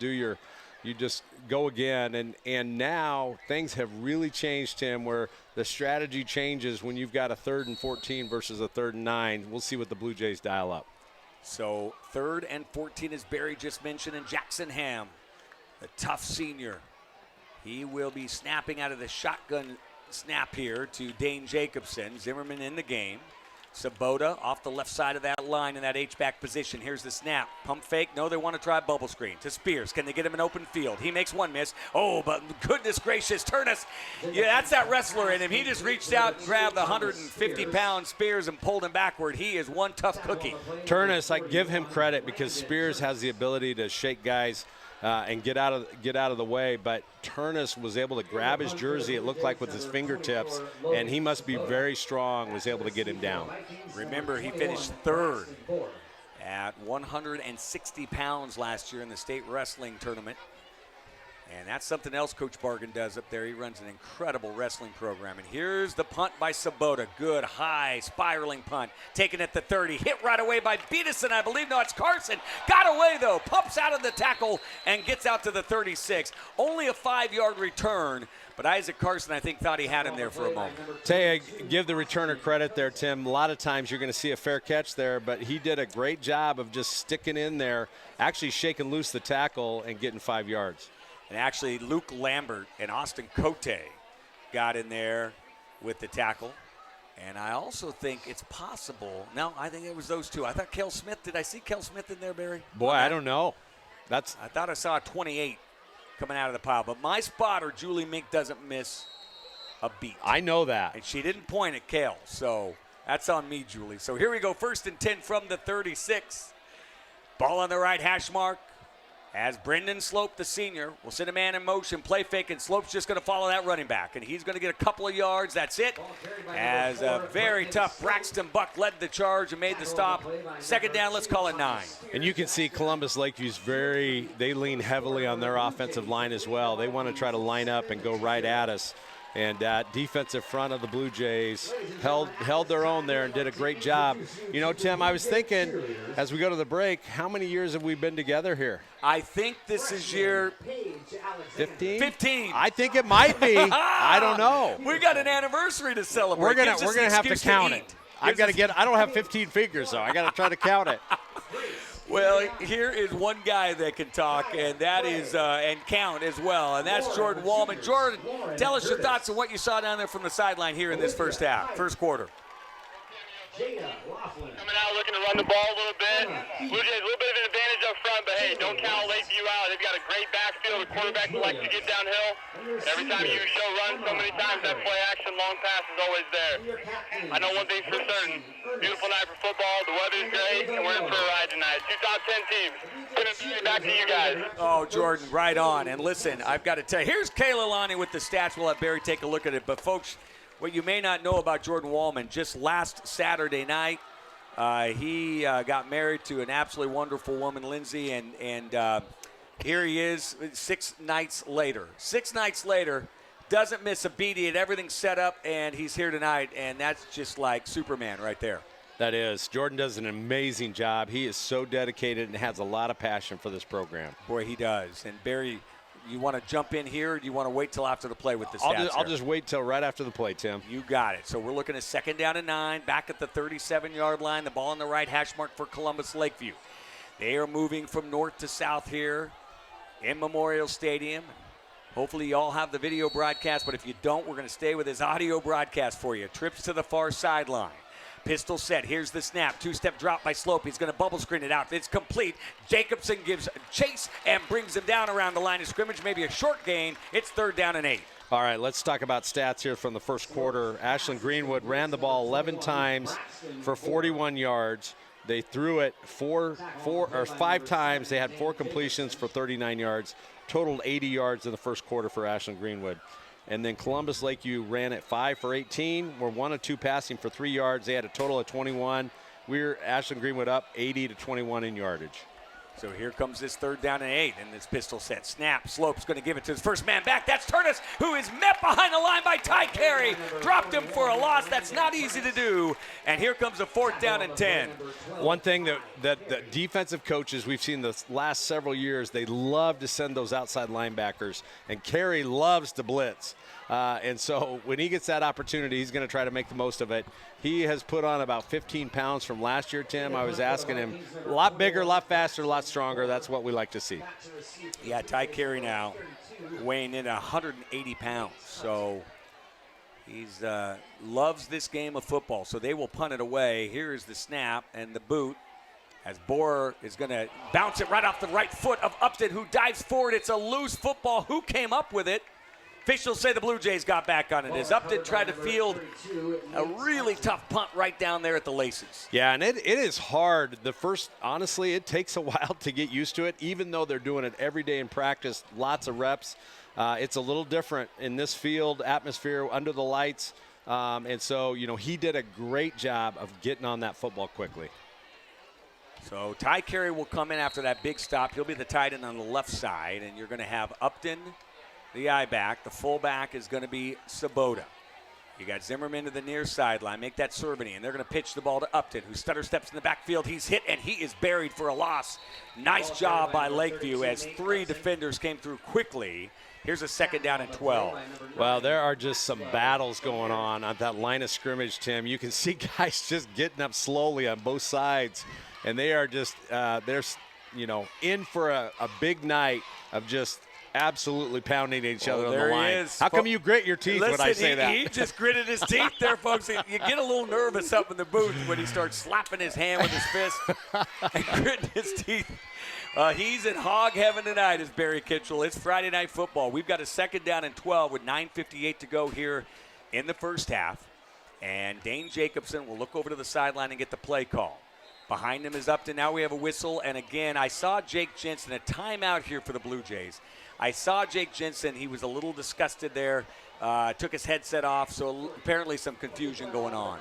go again, and now things have really changed, Tim, where the strategy changes when you've got a 3rd and 14 versus a 3rd and 9. We'll see what the Blue Jays dial up. So 3rd and 14, as Barry just mentioned, and Jackson Ham, the tough senior. He will be snapping out of the shotgun snap here to Dane Jacobson. Zimmerman in the game. Sabota off the left side of that line in that H-back position. Here's the snap. Pump fake. No, they want to try bubble screen. To Spears. Can they get him an open field? He makes one miss. Oh, but goodness gracious. Turnus. Yeah, that's that wrestler in him. He just reached out and grabbed the 150-pound Spears and pulled him backward. He is one tough cookie. Turnus, I give him credit, because Spears has the ability to shake guys and get out of the way, but Turnus was able to grab his jersey, it looked like, with his fingertips, and he must be very strong, was able to get him down. Remember, he finished 3rd at 160 pounds last year in the state wrestling tournament. And that's something else Coach Bargan does up there. He runs an incredible wrestling program. And here's the punt by Sabota. Good, high, spiraling punt. Taken at the 30. Hit right away by Beedison, I believe. No, it's Carson. Got away, though. Pumps out of the tackle and gets out to the 36. Only a 5-yard return. But Isaac Carson, I think, thought he had him there for a moment. Tell you, give the returner credit there, Tim. A lot of times you're going to see a fair catch there, but he did a great job of just sticking in there, actually shaking loose the tackle and getting 5 yards. And actually, Luke Lambert and Austin Cote got in there with the tackle. And I also think it's possible. No, I think it was those 2. I thought Kel Smith. Did I see Kel Smith in there, Barry? Boy, I don't know. I thought I saw a 28 coming out of the pile. But my spotter, Julie Mink, doesn't miss a beat. I know that. And she didn't point at Kel. So that's on me, Julie. So here we go. 1st and 10 from the 36. Ball on the right hash mark. As Brendan Slope, the senior, will send a man in motion, play fake, and Slope's just going to follow that running back. And he's going to get a couple of yards. That's it. As a very tough Braxton Buck led the charge and made the stop. 2nd down, let's call it 9. And you can see Columbus Lakeview's they lean heavily on their offensive line as well. They want to try to line up and go right at us. And that defensive front of the Blue Jays held their own there and did a great job. You know, Tim, I was thinking as we go to the break, how many years have we been together here? I think this is year 15? 15. I think it might be. I don't know. We got an anniversary to celebrate. We're gonna Gives us an have to excuse count eat. it. I don't have 15 fingers though. I got to try to count it. Well, here is one guy that can talk, and that is and count as well, and that's Jordan Wallman. Jordan, tell us your thoughts on what you saw down there from the sideline here in this first quarter. Coming out looking to run the ball a little bit. Blue Jays a little bit of an advantage up front, but hey, don't count Lakeview out. They've got a great backfield. The quarterback likes to get downhill. Every time you show run so many times, that play action, long pass is always there. I know one thing's for certain. Beautiful night for football. The weather's great, and we're in for a ride tonight. 2 top 10 teams. Back to you guys. Oh, Jordan, right on. And listen, I've got to tell you, here's Kayla Lonnie with the stats. We'll have Barry take a look at it. But, folks, what you may not know about Jordan Wallman, just last Saturday night, he got married to an absolutely wonderful woman, Lindsay, and here he is 6 nights later. 6 nights later, doesn't miss a beat. He had everything set up, and he's here tonight, and that's just like Superman right there. That is. Jordan does an amazing job. He is so dedicated and has a lot of passion for this program. Boy, he does. And, Barry, you want to jump in here, or do you want to wait till after the play with the stats? I'll just wait till right after the play, Tim. You got it. So we're looking at 2nd down and 9, back at the 37-yard line, the ball on the right hash mark for Columbus Lakeview. They are moving from north to south here in Memorial Stadium. Hopefully you all have the video broadcast, but if you don't, we're going to stay with his audio broadcast for you. Trips to the far sideline. Pistol set. Here's the snap. 2-step drop by Slope. He's going to bubble screen it out. It's complete. Jacobson gives chase and brings him down around the line of scrimmage. Maybe a short gain. It's 3rd down and 8. All right, let's talk about stats here from the first quarter. Ashland-Greenwood ran the ball 11 times for 41 yards. They threw it 5 times. They had 4 completions for 39 yards. Totaled 80 yards in the first quarter for Ashland-Greenwood. And then Columbus Lakeview ran it 5 for 18. We're 1 of 2 passing for 3 yards. They had a total of 21. We're Ashland-Greenwood up 80 to 21 in yardage. So here comes this 3rd down and 8, and this pistol set. Snap. Slope's going to give it to his first man back. That's Turnus, who is met behind the line by Ty Carey. Dropped him for a loss. That's not easy to do. And here comes a 4th down and 10. One thing that the defensive coaches we've seen the last several years, they love to send those outside linebackers, and Carey loves to blitz. And so when he gets that opportunity, he's going to try to make the most of it. He has put on about 15 pounds from last year, Tim. I was asking him, a lot bigger, a lot faster, a lot stronger. That's what we like to see. Yeah, Ty Carey now weighing in 180 pounds. So he's loves this game of football. So they will punt it away. Here is the snap and the boot as Borer is going to bounce it right off the right foot of Upton, who dives forward. It's a loose football. Who came up with it? Officials say the Blue Jays got back on it as Upton tried to field a really tough punt right down there at the laces. Yeah, and it is hard. Honestly, it takes a while to get used to it, even though they're doing it every day in practice, lots of reps. It's a little different in this field, atmosphere, under the lights. And so, he did a great job of getting on that football quickly. So Ty Carey will come in after that big stop. He'll be the tight end on the left side, and you're going to have Upton, the I-back. The fullback is going to be Sabota. You got Zimmerman to the near sideline. Make that Cerveny, and they're going to pitch the ball to Upton, who stutter steps in the backfield. He's hit, and he is buried for a loss. Nice job by Lakeview as 3 defenders came through quickly. Here's a 2nd down and 12. Well, there are just some battles going on that line of scrimmage, Tim. You can see guys just getting up slowly on both sides, and they are just they're in for a big night of just absolutely pounding each other on the line. He is. How come you grit your teeth when I say that? He just gritted his teeth there, folks. You get a little nervous up in the booth when he starts slapping his hand with his fist and gritting his teeth. He's in hog heaven tonight, is Barry Kitchell. It's Friday Night Football. We've got a 2nd down and 12 with 9:58 to go here in the first half. And Dane Jacobson will look over to the sideline and get the play call. Behind him is Upton. Now we have a whistle. And again, I saw Jake Jensen, a timeout here for the Blue Jays. I saw Jake Jensen. He was a little disgusted there, took his headset off, so apparently some confusion going on.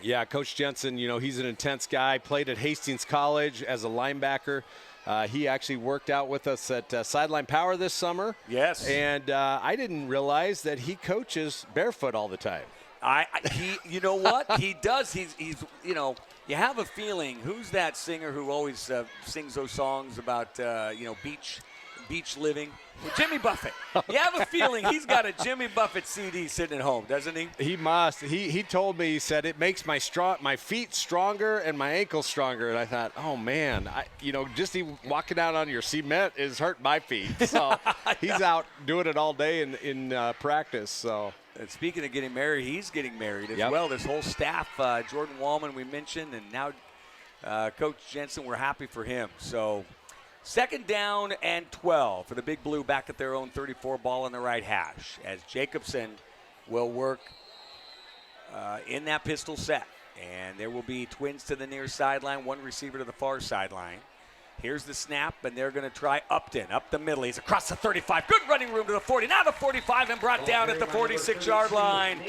Yeah, Coach Jensen, he's an intense guy, played at Hastings College as a linebacker. He actually worked out with us at Sideline Power this summer. Yes. And I didn't realize that he coaches barefoot all the time. You know what? He does. He's you know, you have a feeling, who's that singer who always sings those songs about, beach living? Jimmy Buffett. You have a feeling he's got a Jimmy Buffett CD sitting at home, doesn't he? He must. He told me, he said, it makes my feet stronger and my ankles stronger. And I thought, oh, man, just even walking out on your cement is hurting my feet. So he's out doing it all day in practice. So. And speaking of getting married, he's getting married as Yep. well. This whole staff, Jordan Wallman we mentioned, and now Coach Jensen, we're happy for him. So 2nd down and 12 for the Big Blue back at their own 34, ball in the right hash, as Jacobson will work in that pistol set. And there will be twins to the near sideline, one receiver to the far sideline. Here's the snap, and they're going to try Upton, up the middle. He's across the 35. Good running room to the 40. Now the 45, and brought down at the 46-yard line.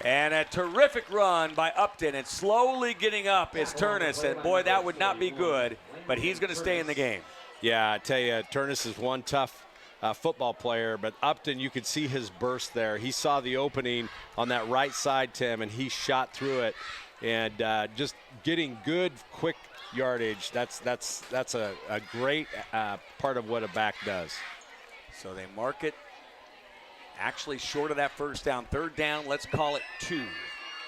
And a terrific run by Upton. And slowly getting up is Turnus. And, boy, that would not be good, but he's going to stay in the game. Yeah, I tell you, Turnus is one tough football player, but Upton, you could see his burst there. He saw the opening on that right side, Tim, and he shot through it. And just getting good, quick yardage, that's a great part of what a back does. So they mark it actually short of that first down. 3rd down, let's call it 2.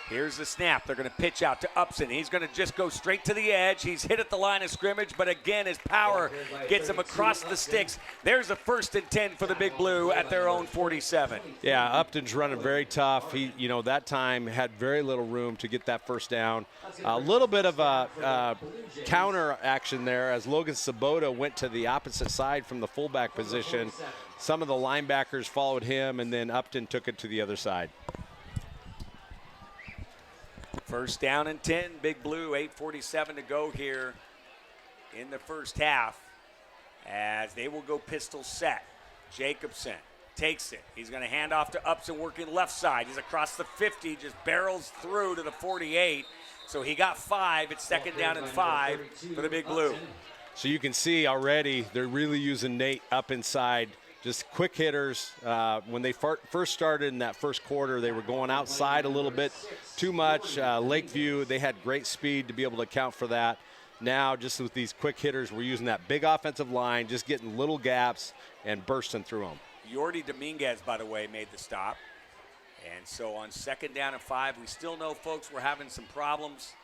Here's the snap. They're going to pitch out to Upson. He's going to just go straight to the edge. He's hit at the line of scrimmage, but again, his power gets him across the sticks. There's a 1st and 10 for the Big Blue at their own 47. Yeah, Upton's running very tough. He, that time had very little room to get that first down. A little bit of a counter action there as Logan Sabota went to the opposite side from the fullback position. Some of the linebackers followed him, and then Upton took it to the other side. 1st down and 10, Big Blue, 8:47 to go here in the first half, as they will go pistol set. Jacobson takes it. He's going to hand off to Upson, working left side. He's across the 50, just barrels through to the 48. So he got 5. It's 2nd down and 5 for the Big Blue. So you can see already they're really using Nate up inside. Just quick hitters. When they first started in that first quarter, they were going outside a little bit too much. Lakeview, they had great speed to be able to account for that. Now, just with these quick hitters, we're using that big offensive line, just getting little gaps and bursting through them. Yordi Dominguez, by the way, made the stop. And so on 2nd down and 5, we still know, folks, we're having some problems.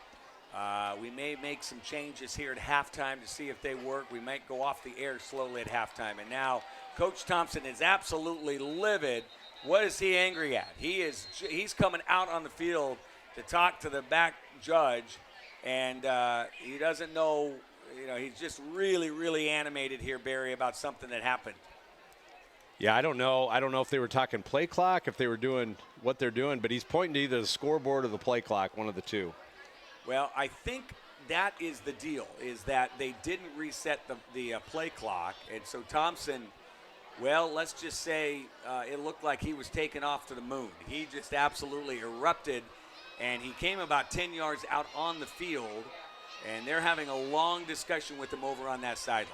We may make some changes here at halftime to see if they work. We might go off the air slowly at halftime. And now Coach Thompson is absolutely livid. What is he angry at? He's coming out on the field to talk to the back judge, and he doesn't know. He's just really, really animated here, Barry, about something that happened. Yeah, I don't know. I don't know if they were talking play clock, if they were doing what they're doing, but he's pointing to either the scoreboard or the play clock, one of the two. Well, I think that is the deal, is that they didn't reset the play clock. And so Thompson, well, let's just say it looked like he was taken off to the moon. He just absolutely erupted, and he came about 10 yards out on the field, and they're having a long discussion with him over on that sideline.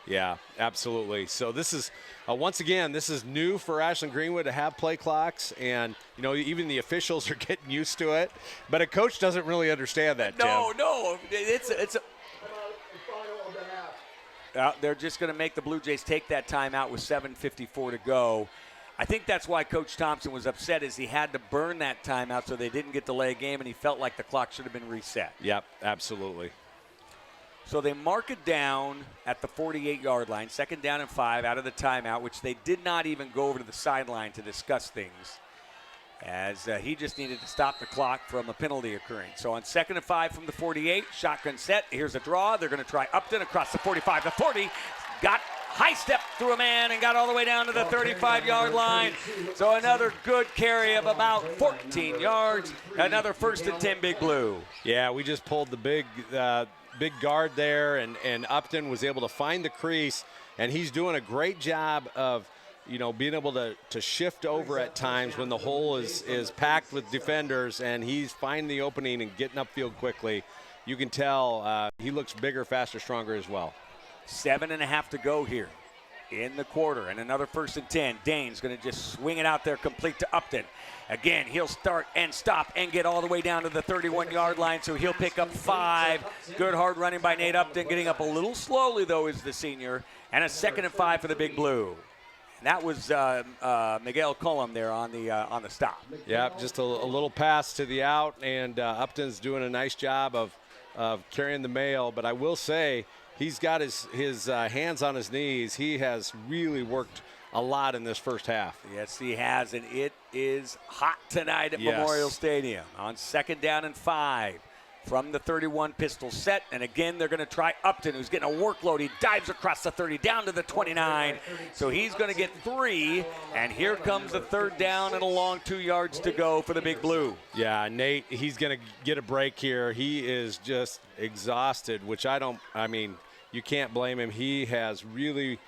Yeah, absolutely. So this is, once again, this is new for Ashland-Greenwood to have play clocks, and, even the officials are getting used to it. But a coach doesn't really understand that, Tim. No, they're just going to make the Blue Jays take that timeout with 7:54 to go. I think that's why Coach Thompson was upset, is he had to burn that timeout so they didn't get to delay a game, and he felt like the clock should have been reset. Yep, absolutely. So they mark it down at the 48-yard line, 2nd down and 5 out of the timeout, which they did not even go over to the sideline to discuss things, as he just needed to stop the clock from a penalty occurring. So on 2nd and 5 from the 48, shotgun set. Here's a draw. They're going to try Upton across the 45 to 40. Got high step through a man and got all the way down to the 35-yard line. So another good carry of about 14 yards. Another 1st and 10 Big Blue. Yeah, we just pulled the big guard there, and Upton was able to find the crease, and he's doing a great job of being able to shift over at times when the hole is packed with defenders, and he's finding the opening and getting upfield quickly. You can tell he looks bigger, faster, stronger as well. 7.5 to go here in the quarter, and another 1st and 10. Dane's going to just swing it out there complete to Upton. Again, he'll start and stop and get all the way down to the 31-yard line, so he'll pick up 5. Good hard running by Nate Upton, getting up a little slowly, though, is the senior. And a 2nd and 5 for the Big Blue. And that was Miguel Cullum there on the stop. Yeah, just a little pass to the out, and Upton's doing a nice job of carrying the mail. But I will say, he's got his hands on his knees. He has really worked a lot in this first half. Yes, he has, and it is hot tonight at Memorial Stadium. On 2nd down and 5 from the 31 pistol set, and again they're going to try Upton, who's getting a workload. He dives across the 30 down to the 29, so he's going to get 3, and here comes the 3rd down and a long 2 yards to go for the Big Blue. Yeah, Nate, he's going to get a break here. He is just exhausted, which you can't blame him. He has really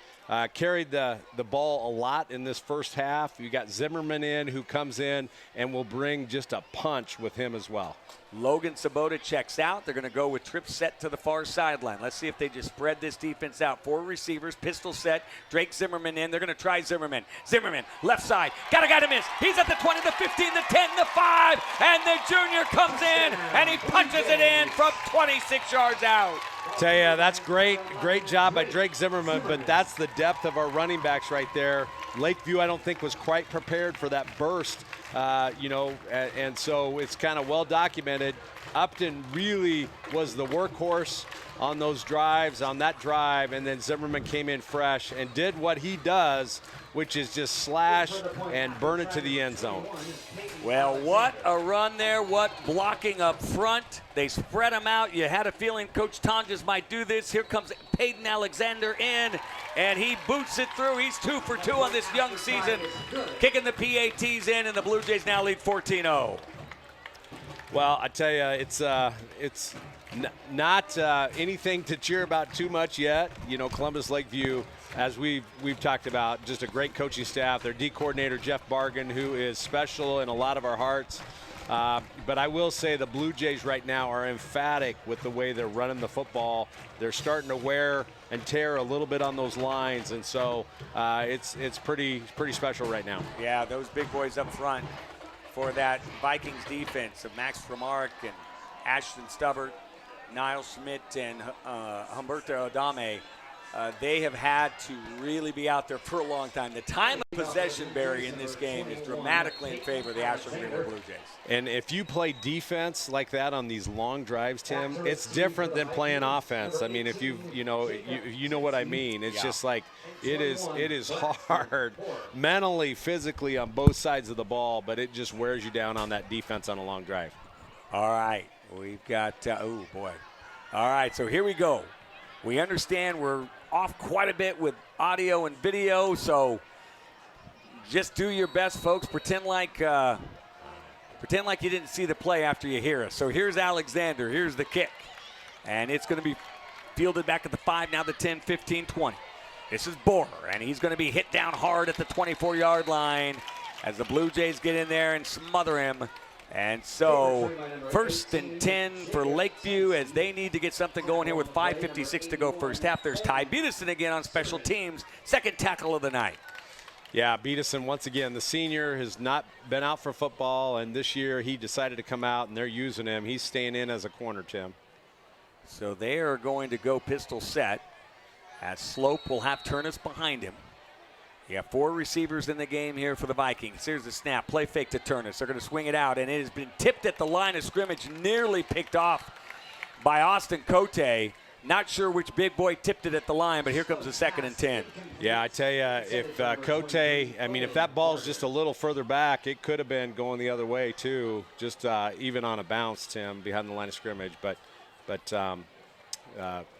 carried the ball a lot in this first half. You got Zimmerman in, who comes in and will bring just a punch with him as well. Logan Sabota checks out. They're going to go with trip set to the far sideline. Let's see if they just spread this defense out. 4 receivers, pistol set. Drake Zimmerman in. They're going to try Zimmerman. Zimmerman, left side. Got a guy to miss. He's at the 20, the 15, the 10, the 5. And the junior comes in, and he punches it in from 26 yards out. Tell you, that's great job by Drake Zimmerman, but that's the depth of our running backs right there. Lakeview, I don't think, was quite prepared for that burst, and so it's kind of well documented. Upton really was the workhorse on those drives, on that drive, and then Zimmerman came in fresh and did what he does, which is just slash and burn it to the end zone. Well, what a run there, what blocking up front. They spread them out. You had a feeling Coach Tonjes might do this. Here comes Peyton Alexander in, and he boots it through. He's 2 for 2 on this young season, kicking the PATs in, and the Blue Jays now lead 14-0. Well, I tell you, it's not anything to cheer about too much yet. Columbus Lakeview, as we've talked about, just a great coaching staff. Their D coordinator, Jeff Bargan, who is special in a lot of our hearts. But I will say the Blue Jays right now are emphatic with the way they're running the football. They're starting to wear and tear a little bit on those lines, and so it's pretty special right now. Yeah, those big boys up front for that Vikings defense of Max Remark and Ashton Stubbert, Niall Schmidt, and Humberto Adame. They have had to really be out there for a long time. The time of possession, Barry, in this game is dramatically in favor of the Ashland-Greenwood Blue Jays. And if you play defense like that on these long drives, Tim, it's different than playing offense. I mean, if you know what I mean. It's just like it is hard mentally, physically on both sides of the ball, but it just wears you down on that defense on a long drive. All right, we've got oh boy. All right, so here we go. We understand we're off quite a bit with audio and video, so just do your best, folks. Pretend like you didn't see the play after you hear us. So here's Alexander. Here's the kick. And it's going to be fielded back at the 5, now the 10, 15, 20. This is Borer, and he's going to be hit down hard at the 24-yard line as the Blue Jays get in there and smother him. And so 1st and 10 for Lakeview as they need to get something going here with 5:56 to go first half. There's Ty Beedison again on special teams, 2nd tackle of the night. Yeah, Beedison, once again, the senior has not been out for football, and this year he decided to come out, and they're using him. He's staying in as a corner, Tim. So they are going to go pistol set as Slope will have Turnus behind him. You have 4 receivers in the game here for the Vikings. Here's the snap. Play fake to Turnus. They're going to swing it out, and it has been tipped at the line of scrimmage, nearly picked off by Austin Cote. Not sure which big boy tipped it at the line, but here comes the 2nd and 10. Yeah, I tell you, if Cote, if that ball's just a little further back, it could have been going the other way too, just even on a bounce, Tim, behind the line of scrimmage. But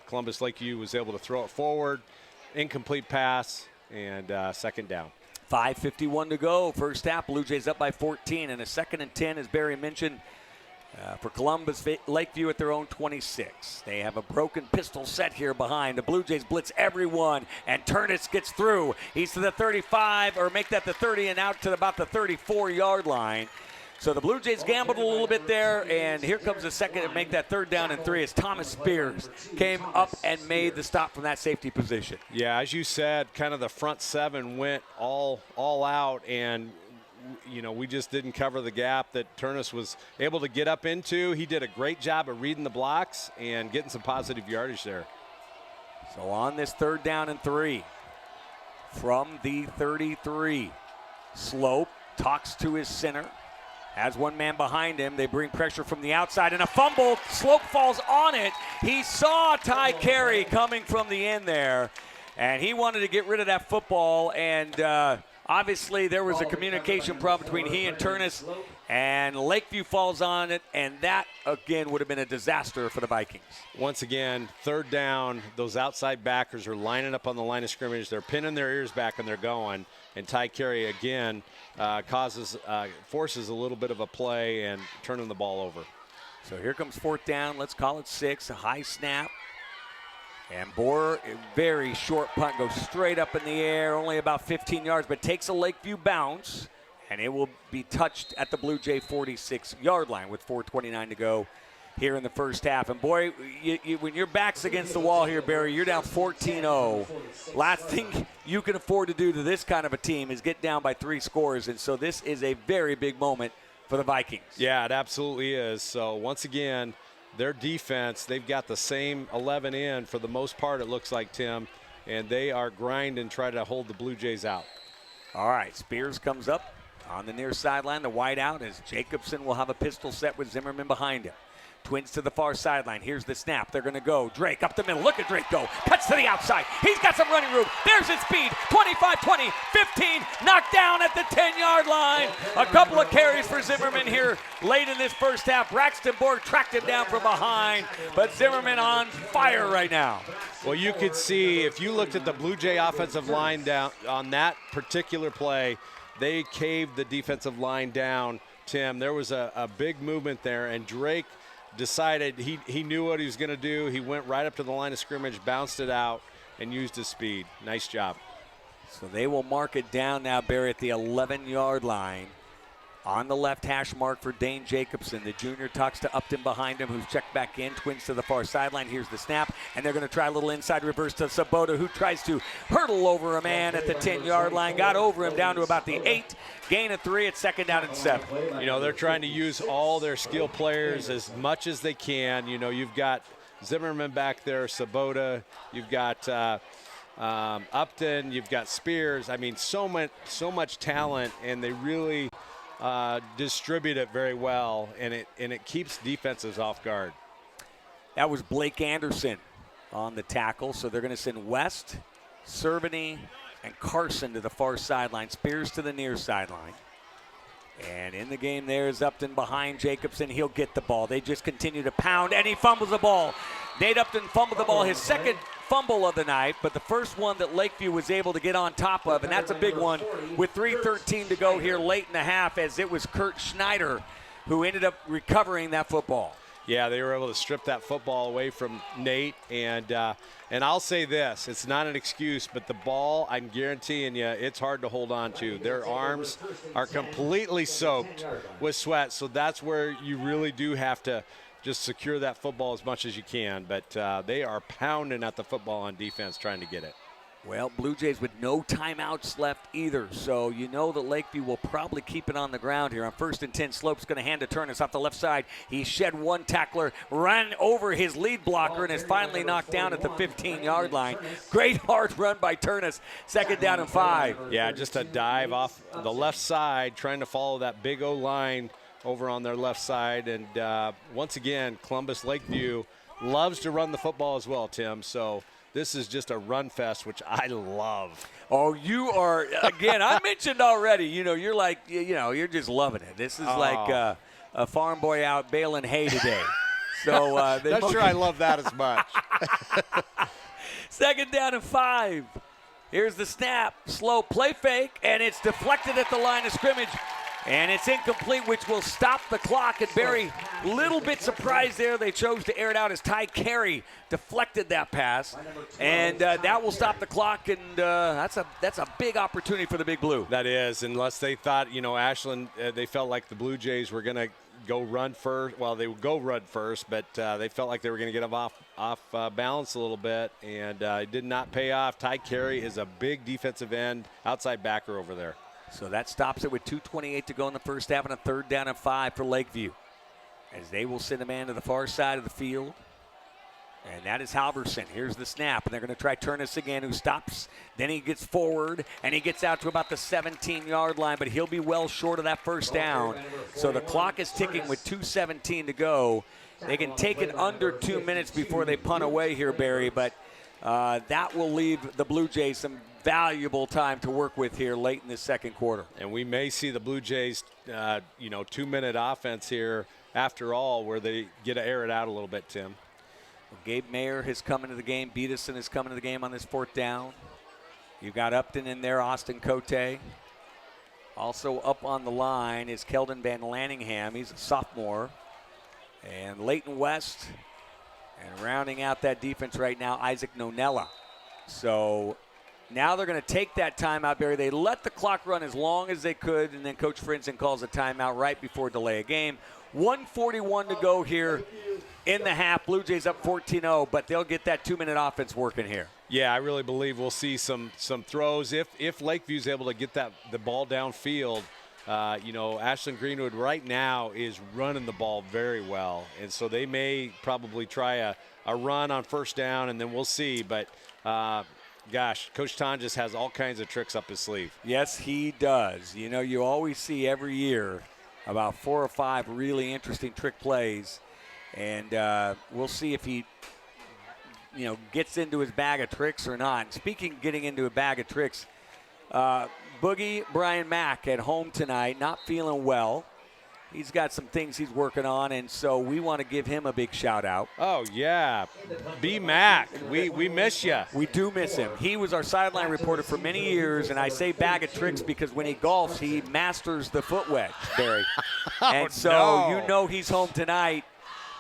Columbus Lakeview was able to throw it forward, incomplete pass, and 2nd down. 5:51 to go. First half, Blue Jays up by 14, and a 2nd and 10, as Barry mentioned, for Columbus Lakeview at their own 26. They have a broken pistol set here behind. The Blue Jays blitz everyone, and Turnus gets through. He's to the 35, or make that the 30, and out to about the 34-yard line. So the Blue Jays gambled a little bit there, and here comes the second to make that 3rd down and 3 as Thomas Spears came up and made the stop from that safety position. Yeah, as you said, kind of the front 7 went all out, and we just didn't cover the gap that Turnus was able to get up into. He did a great job of reading the blocks and getting some positive yardage there. So on this 3rd down and 3 from the 33, Slope talks to his center. Has one man behind him. They bring pressure from the outside and a fumble. Slope falls on it. He saw Ty Carey coming from the end there, and he wanted to get rid of that football. And obviously there was a communication problem between he and Turnus, and Lakeview falls on it, and that, again, would have been a disaster for the Vikings. Once again, 3rd down, those outside backers are lining up on the line of scrimmage. They're pinning their ears back, and they're going. And Ty Carey, again, forces a little bit of a play and turning the ball over. So here comes 4th down. Let's call it 6. A high snap. And Bohr, a very short punt, goes straight up in the air, only about 15 yards, but takes a Lakeview bounce, and it will be touched at the Blue Jay 46-yard line with 4:29 to go here in the first half. And boy, when your back's against the wall here, Barry, you're down 14-0. Last thing you can afford to do to this kind of a team is get down by 3 scores, and so this is a very big moment for the Vikings. Yeah, it absolutely is. So once again, their defense, they've got the same 11 in for the most part, it looks like, Tim, and they are grinding, trying to hold the Blue Jays out. All right, Spears comes up on the near sideline, the wide out, as Jacobson will have a pistol set with Zimmerman behind him. Twins to the far sideline. Here's the snap. They're going to go. Drake up the middle. Look at Drake go. Cuts to the outside. He's got some running room. There's his speed. 25, 20, 15. Knocked down at the 10-yard line. A couple of carries for Zimmerman here late in this first half. Braxton Borg tracked him down from behind, but Zimmerman on fire right now. Well, you could see, if you looked at the Blue Jay offensive line down on that particular play, they caved the defensive line down, Tim. There was a big movement there, and Drake decided he knew what he was going to do. He went right up to the line of scrimmage, bounced it out, and used his speed. Nice job. So they will mark it down now, Barry, at the 11-yard line. On the left hash mark for Dane Jacobson. The junior tucks to Upton behind him, who's checked back in. Twins to the far sideline. Here's the snap, and they're going to try a little inside reverse to Sabota, who tries to hurdle over a man at the 10-yard line. Got over him down to about the 8. Gain of 3 at 2nd down and 7. You know, they're trying to use all their skill players as much as they can. You know, you've got Zimmerman back there, Sabota. You've got Upton. You've got Spears. I mean, so much talent, and they really distribute it very well, and it keeps defenses off guard. That was Blake Anderson on the tackle, so they're going to send West, Cerveny, and Carson to the far sideline. Spears to the near sideline. And in the game there is Upton behind Jacobson. He'll get the ball. They just continue to pound, and he fumbles the ball. Nate Upton fumbled the ball, his second fumble of the night, but the first one that Lakeview was able to get on top of, and that's a big one with 3:13 to go here late in the half, as it was Kurt Schneider who ended up recovering that football. Yeah, they were able to strip that football away from Nate, and I'll say this, it's not an excuse, but the ball, I'm guaranteeing you, it's hard to hold on to. Their arms are completely soaked with sweat, so that's where you really do have to just secure that football as much as you can, but they are pounding at the football on defense trying to get it. Well, Blue Jays with no timeouts left either, so you know that Lakeview will probably keep it on the ground here. On 1st and 10, Slope's going to hand to Turnus off the left side. He shed one tackler, ran over his lead blocker, and is finally knocked down at the 15-yard line. Great hard run by Turnus. 2nd down and 5. Yeah, just a dive off the left side, trying to follow that big O-line over on their left side. And once again, Columbus Lakeview loves to run the football as well, Tim. So this is just a run fest, which I love. Oh, you are, again, I mentioned already, you're like, you're just loving it. This is like a farm boy out baling hay today. So not sure I love that as much. 2nd down and 5. Here's the snap. Slow play fake, and it's deflected at the line of scrimmage. And it's incomplete, which will stop the clock. And Barry, Little bit surprised there. They chose to air it out as Ty Carey deflected that pass. And that will stop the clock, and that's a big opportunity for the Big Blue. That is, unless they thought, Ashland, they felt like the Blue Jays were going to go run first. Well, they would go run first, but they felt like they were going to get them off balance a little bit, and it did not pay off. Ty Carey is a big defensive end, outside backer over there. So that stops it with 2:28 to go in the first half and a 3rd down and 5 for Lakeview, as they will send a man to the far side of the field. And that is Halverson. Here's the snap, and they're going to try Turnus again, who stops. Then he gets forward, and he gets out to about the 17-yard line, but he'll be well short of that first down. So the clock is ticking with 2:17 to go. They can take it under 2 minutes before they punt away here, Barry, but that will leave the Blue Jays some valuable time to work with here late in the second quarter. And we may see the Blue Jays, 2-minute offense here after all, where they get to air it out a little bit, Tim. Well, Gabe Mayer has come into the game. Beedison has come into the game on this 4th down. You've got Upton in there, Austin Cote. Also up on the line is Keldon Van Lanningham. He's a sophomore. And Leighton West. And rounding out that defense right now, Isaac Nonella. So now they're going to take that timeout, Barry. They let the clock run as long as they could, and then Coach Frinson calls a timeout right before delay of game. 1:41 to go here in the half. Blue Jays up 14-0, but they'll get that 2-minute offense working here. Yeah, I really believe we'll see some throws. If Lakeview's able to get the ball downfield, Ashland-Greenwood right now is running the ball very well. And so they may probably try a run on first down, and then we'll see. But, Coach Tonjes has all kinds of tricks up his sleeve. Yes, he does. You always see every year about 4 or 5 really interesting trick plays. And we'll see if he, gets into his bag of tricks or not. Speaking of getting into a bag of tricks, Boogie Brian Mack at home tonight, not feeling well. He's got some things he's working on, and so we want to give him a big shout out. Oh, yeah. B. Mack, we miss you. We do miss him. He was our sideline reporter for many years, and I say bag of tricks because when he golfs, he masters the foot wedge, Barry. And so he's home tonight.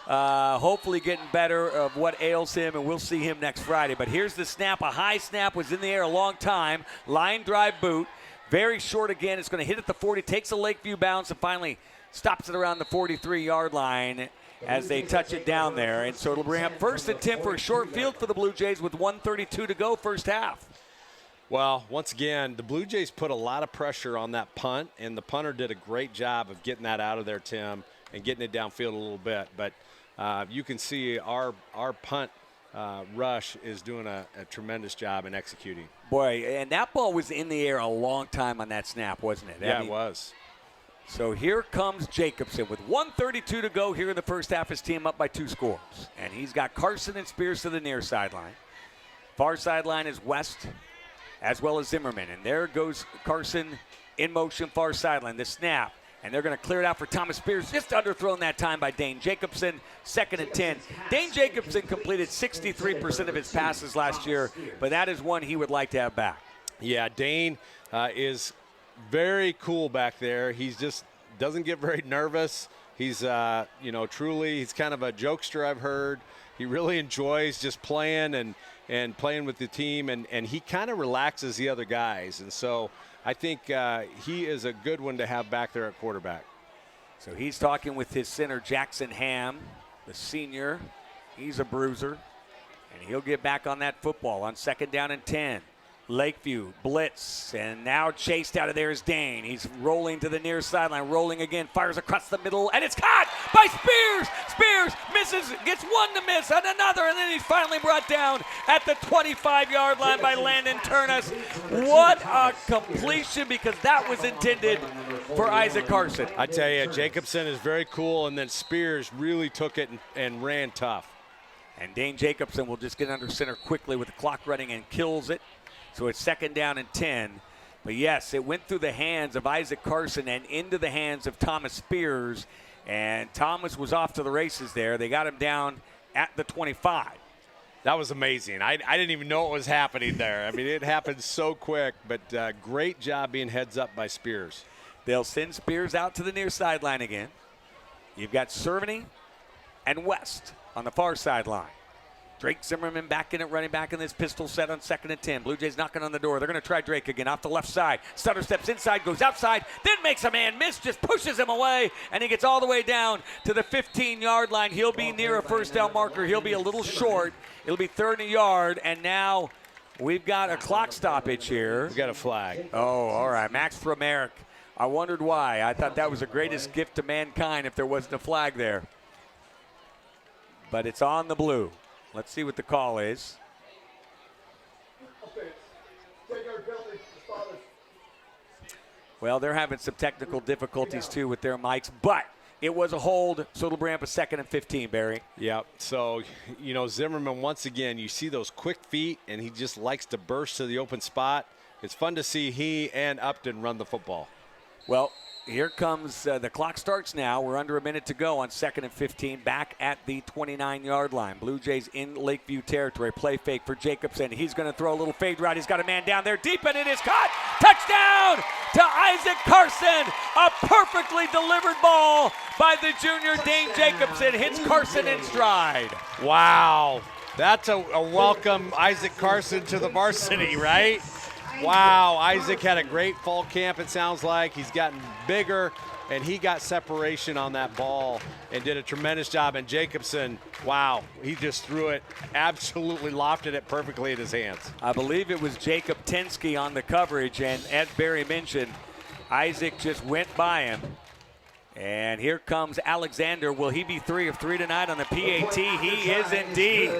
Hopefully getting better of what ails him, and we'll see him next Friday. But here's the snap. A high snap, was in the air a long time. Line drive boot. Very short again. It's going to hit at the 40, takes a Lakeview bounce, and finally stops it around the 43-yard line as they touch it down there. And so it'll bring up 1st and 10 for a short field for the Blue Jays with 1:32 to go first half. Well, once again, the Blue Jays put a lot of pressure on that punt, and the punter did a great job of getting that out of there, Tim, and getting it downfield a little bit. But you can see our punt rush is doing a tremendous job in executing. Boy, and that ball was in the air a long time on that snap, wasn't it? Yeah, it was. So here comes Jacobson with 1:32 to go here in the first half. His team up by 2 scores. And he's got Carson and Spears to the near sideline. Far sideline is West as well as Zimmerman. And there goes Carson in motion, far sideline. The snap. And they're going to clear it out for Thomas Spears. Just underthrown that time by Dane Jacobson. 2nd and 10. Dane Jacobson completed 63% of his passes last year, but that is one he would like to have back. Yeah, Dane is very cool back there. He's just doesn't get very nervous. He's, truly, he's kind of a jokester, I've heard. He really enjoys just playing and playing with the team, and he kind of relaxes the other guys. And so I think he is a good one to have back there at quarterback. So he's talking with his center, Jackson Ham, the senior. He's a bruiser, and he'll get back on that football on 2nd down and 10. Lakeview blitz, and now chased out of there is Dane. He's rolling to the near sideline, rolling again, fires across the middle, and it's caught by Spears. Spears misses, gets one to miss, and another, and then he's finally brought down at the 25-yard line by Landon Turnus. What a completion, because that was intended for Isaac Carson. I tell you, Jacobson is very cool, and then Spears really took it and ran tough. And Dane Jacobson will just get under center quickly with the clock running and kills it. So it's 2nd down and 10. But yes, it went through the hands of Isaac Carson and into the hands of Thomas Spears. And Thomas was off to the races there. They got him down at the 25. That was amazing. I didn't even know what was happening there. I mean, it happened so quick, but great job being heads up by Spears. They'll send Spears out to the near sideline again. You've got Cerveny and West on the far sideline. Drake Zimmerman back in it, running back in this pistol set on 2nd and 10. Blue Jays knocking on the door. They're going to try Drake again off the left side. Sutter steps inside, goes outside, then makes a man miss, just pushes him away, and he gets all the way down to the 15-yard line. He'll be near a first down marker. He'll be a little short. It'll be 3rd and a yard, and now we've got a clock stoppage here. We got a flag. Oh, all right. Max Fromerich. I wondered why. I thought that was the greatest gift to mankind if there wasn't a flag there. But it's on the blue. Let's see what the call is. Offense. 10-yard penalty. Fathers. Well, they're having some technical difficulties, too, with their mics. But it was a hold, so it'll bring up a 2nd and 15, Barry. Yep. So, Zimmerman, once again, you see those quick feet, and he just likes to burst to the open spot. It's fun to see he and Upton run the football. Well, here comes the clock starts now. We're under a minute to go on 2nd and 15, back at the 29-yard line. Blue Jays in Lakeview territory. Play fake for Jacobson. He's going to throw a little fade route. He's got a man down there deep, and it is caught. Touchdown to Isaac Carson. A perfectly delivered ball by the junior Dane Jacobson. Hits Carson in stride. Wow. That's a welcome Isaac Carson to the varsity, right? Wow, Isaac had a great fall camp, it sounds like. He's gotten bigger, and he got separation on that ball and did a tremendous job. And Jacobson, wow, he just threw it, absolutely lofted it perfectly in his hands. I believe it was Jacob Tensky on the coverage, and as Barry mentioned, Isaac just went by him. And here comes Alexander. Will he be 3 of 3 tonight on the PAT? He is indeed.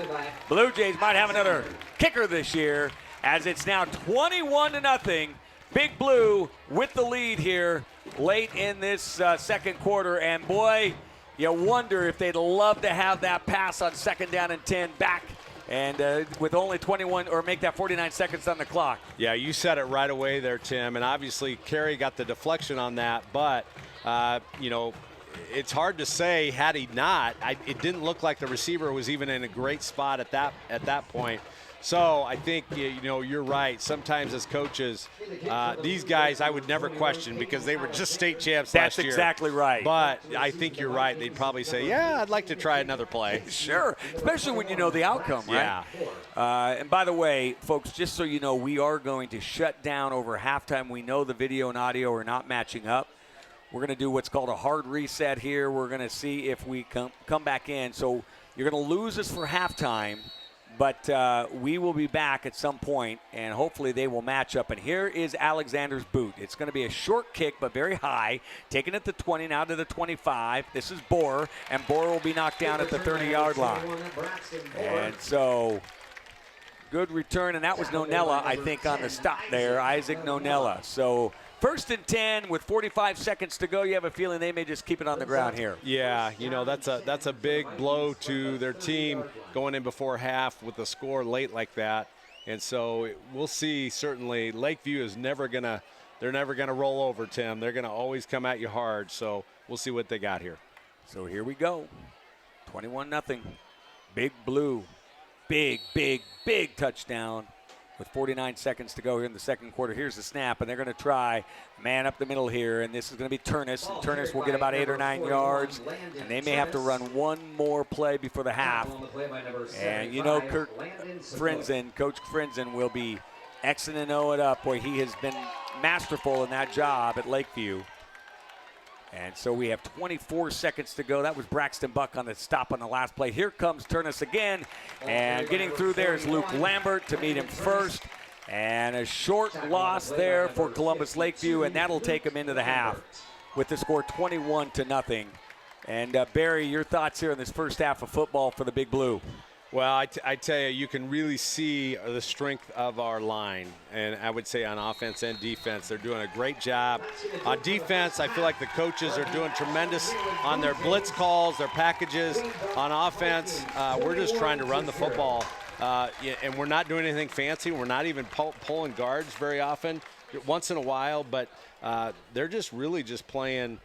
Blue Jays might have another kicker this year, as it's now 21-0. Big Blue with the lead here late in this second quarter. And boy, you wonder if they'd love to have that pass on 2nd down and 10 back, and with only 21, or make that 49 seconds on the clock. Yeah, you said it right away there, Tim. And obviously, Carey got the deflection on that. But, it's hard to say had he not. It didn't look like the receiver was even in a great spot at that point. So I think, you're right. Sometimes as coaches, these guys I would never question because they were just state champs last year. That's exactly right. But I think you're right. They'd probably say, yeah, I'd like to try another play. Sure, especially when you know the outcome, right? Yeah. And by the way, folks, just so you know, we are going to shut down over halftime. We know the video and audio are not matching up. We're going to do what's called a hard reset here. We're going to see if we come back in. So you're going to lose us for halftime. But we will be back at some point, and hopefully they will match up. And here is Alexander's boot. It's going to be a short kick, but very high. Taking it to 20, now to the 25. This is Bohr, and Bohr will be knocked down at the 30-yard line. And so, good return, and that was Nonella, I think, on the stop there, Isaac Nonella. So, 1st and 10 with 45 seconds to go. You have a feeling they may just keep it on the ground here. Yeah, that's a big blow to their team going in before half with the score late like that. And so we'll see. Certainly Lakeview is never going to roll over, Tim. They're going to always come at you hard. So we'll see what they got here. So here we go. 21-0. Big Blue. Big touchdown. With 49 seconds to go here in the second quarter. Here's the snap, and they're going to try man up the middle here, and this is going to be Turnus. And Turnus will get about 8 or 9 yards, and they may have to run one more play before the half. And Coach Frenzen will be Xing and O it up. Boy, he has been masterful in that job at Lakeview. And so we have 24 seconds to go. That was Braxton Buck on the stop on the last play. Here comes Turnus again. And getting through there is Luke Lambert to meet him first. And a short loss there for Columbus Lakeview, and that'll take them into the half with the score 21-0. And Barry, your thoughts here in this first half of football for the Big Blue? Well, I tell you, you can really see the strength of our line, and I would say on offense and defense, they're doing a great job. On defense, I feel like the coaches are doing tremendous on their blitz calls, their packages. On offense, we're just trying to run the football, and we're not doing anything fancy. We're not even pulling guards very often, once in a while, but they're just really just playing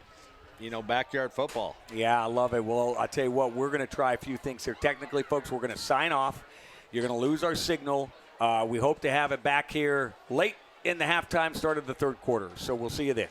backyard football. Yeah, I love it. Well, I'll tell you what, we're going to try a few things here. Technically, folks, we're going to sign off. You're going to lose our signal. We hope to have it back here late in the halftime, start of the third quarter. So we'll see you then.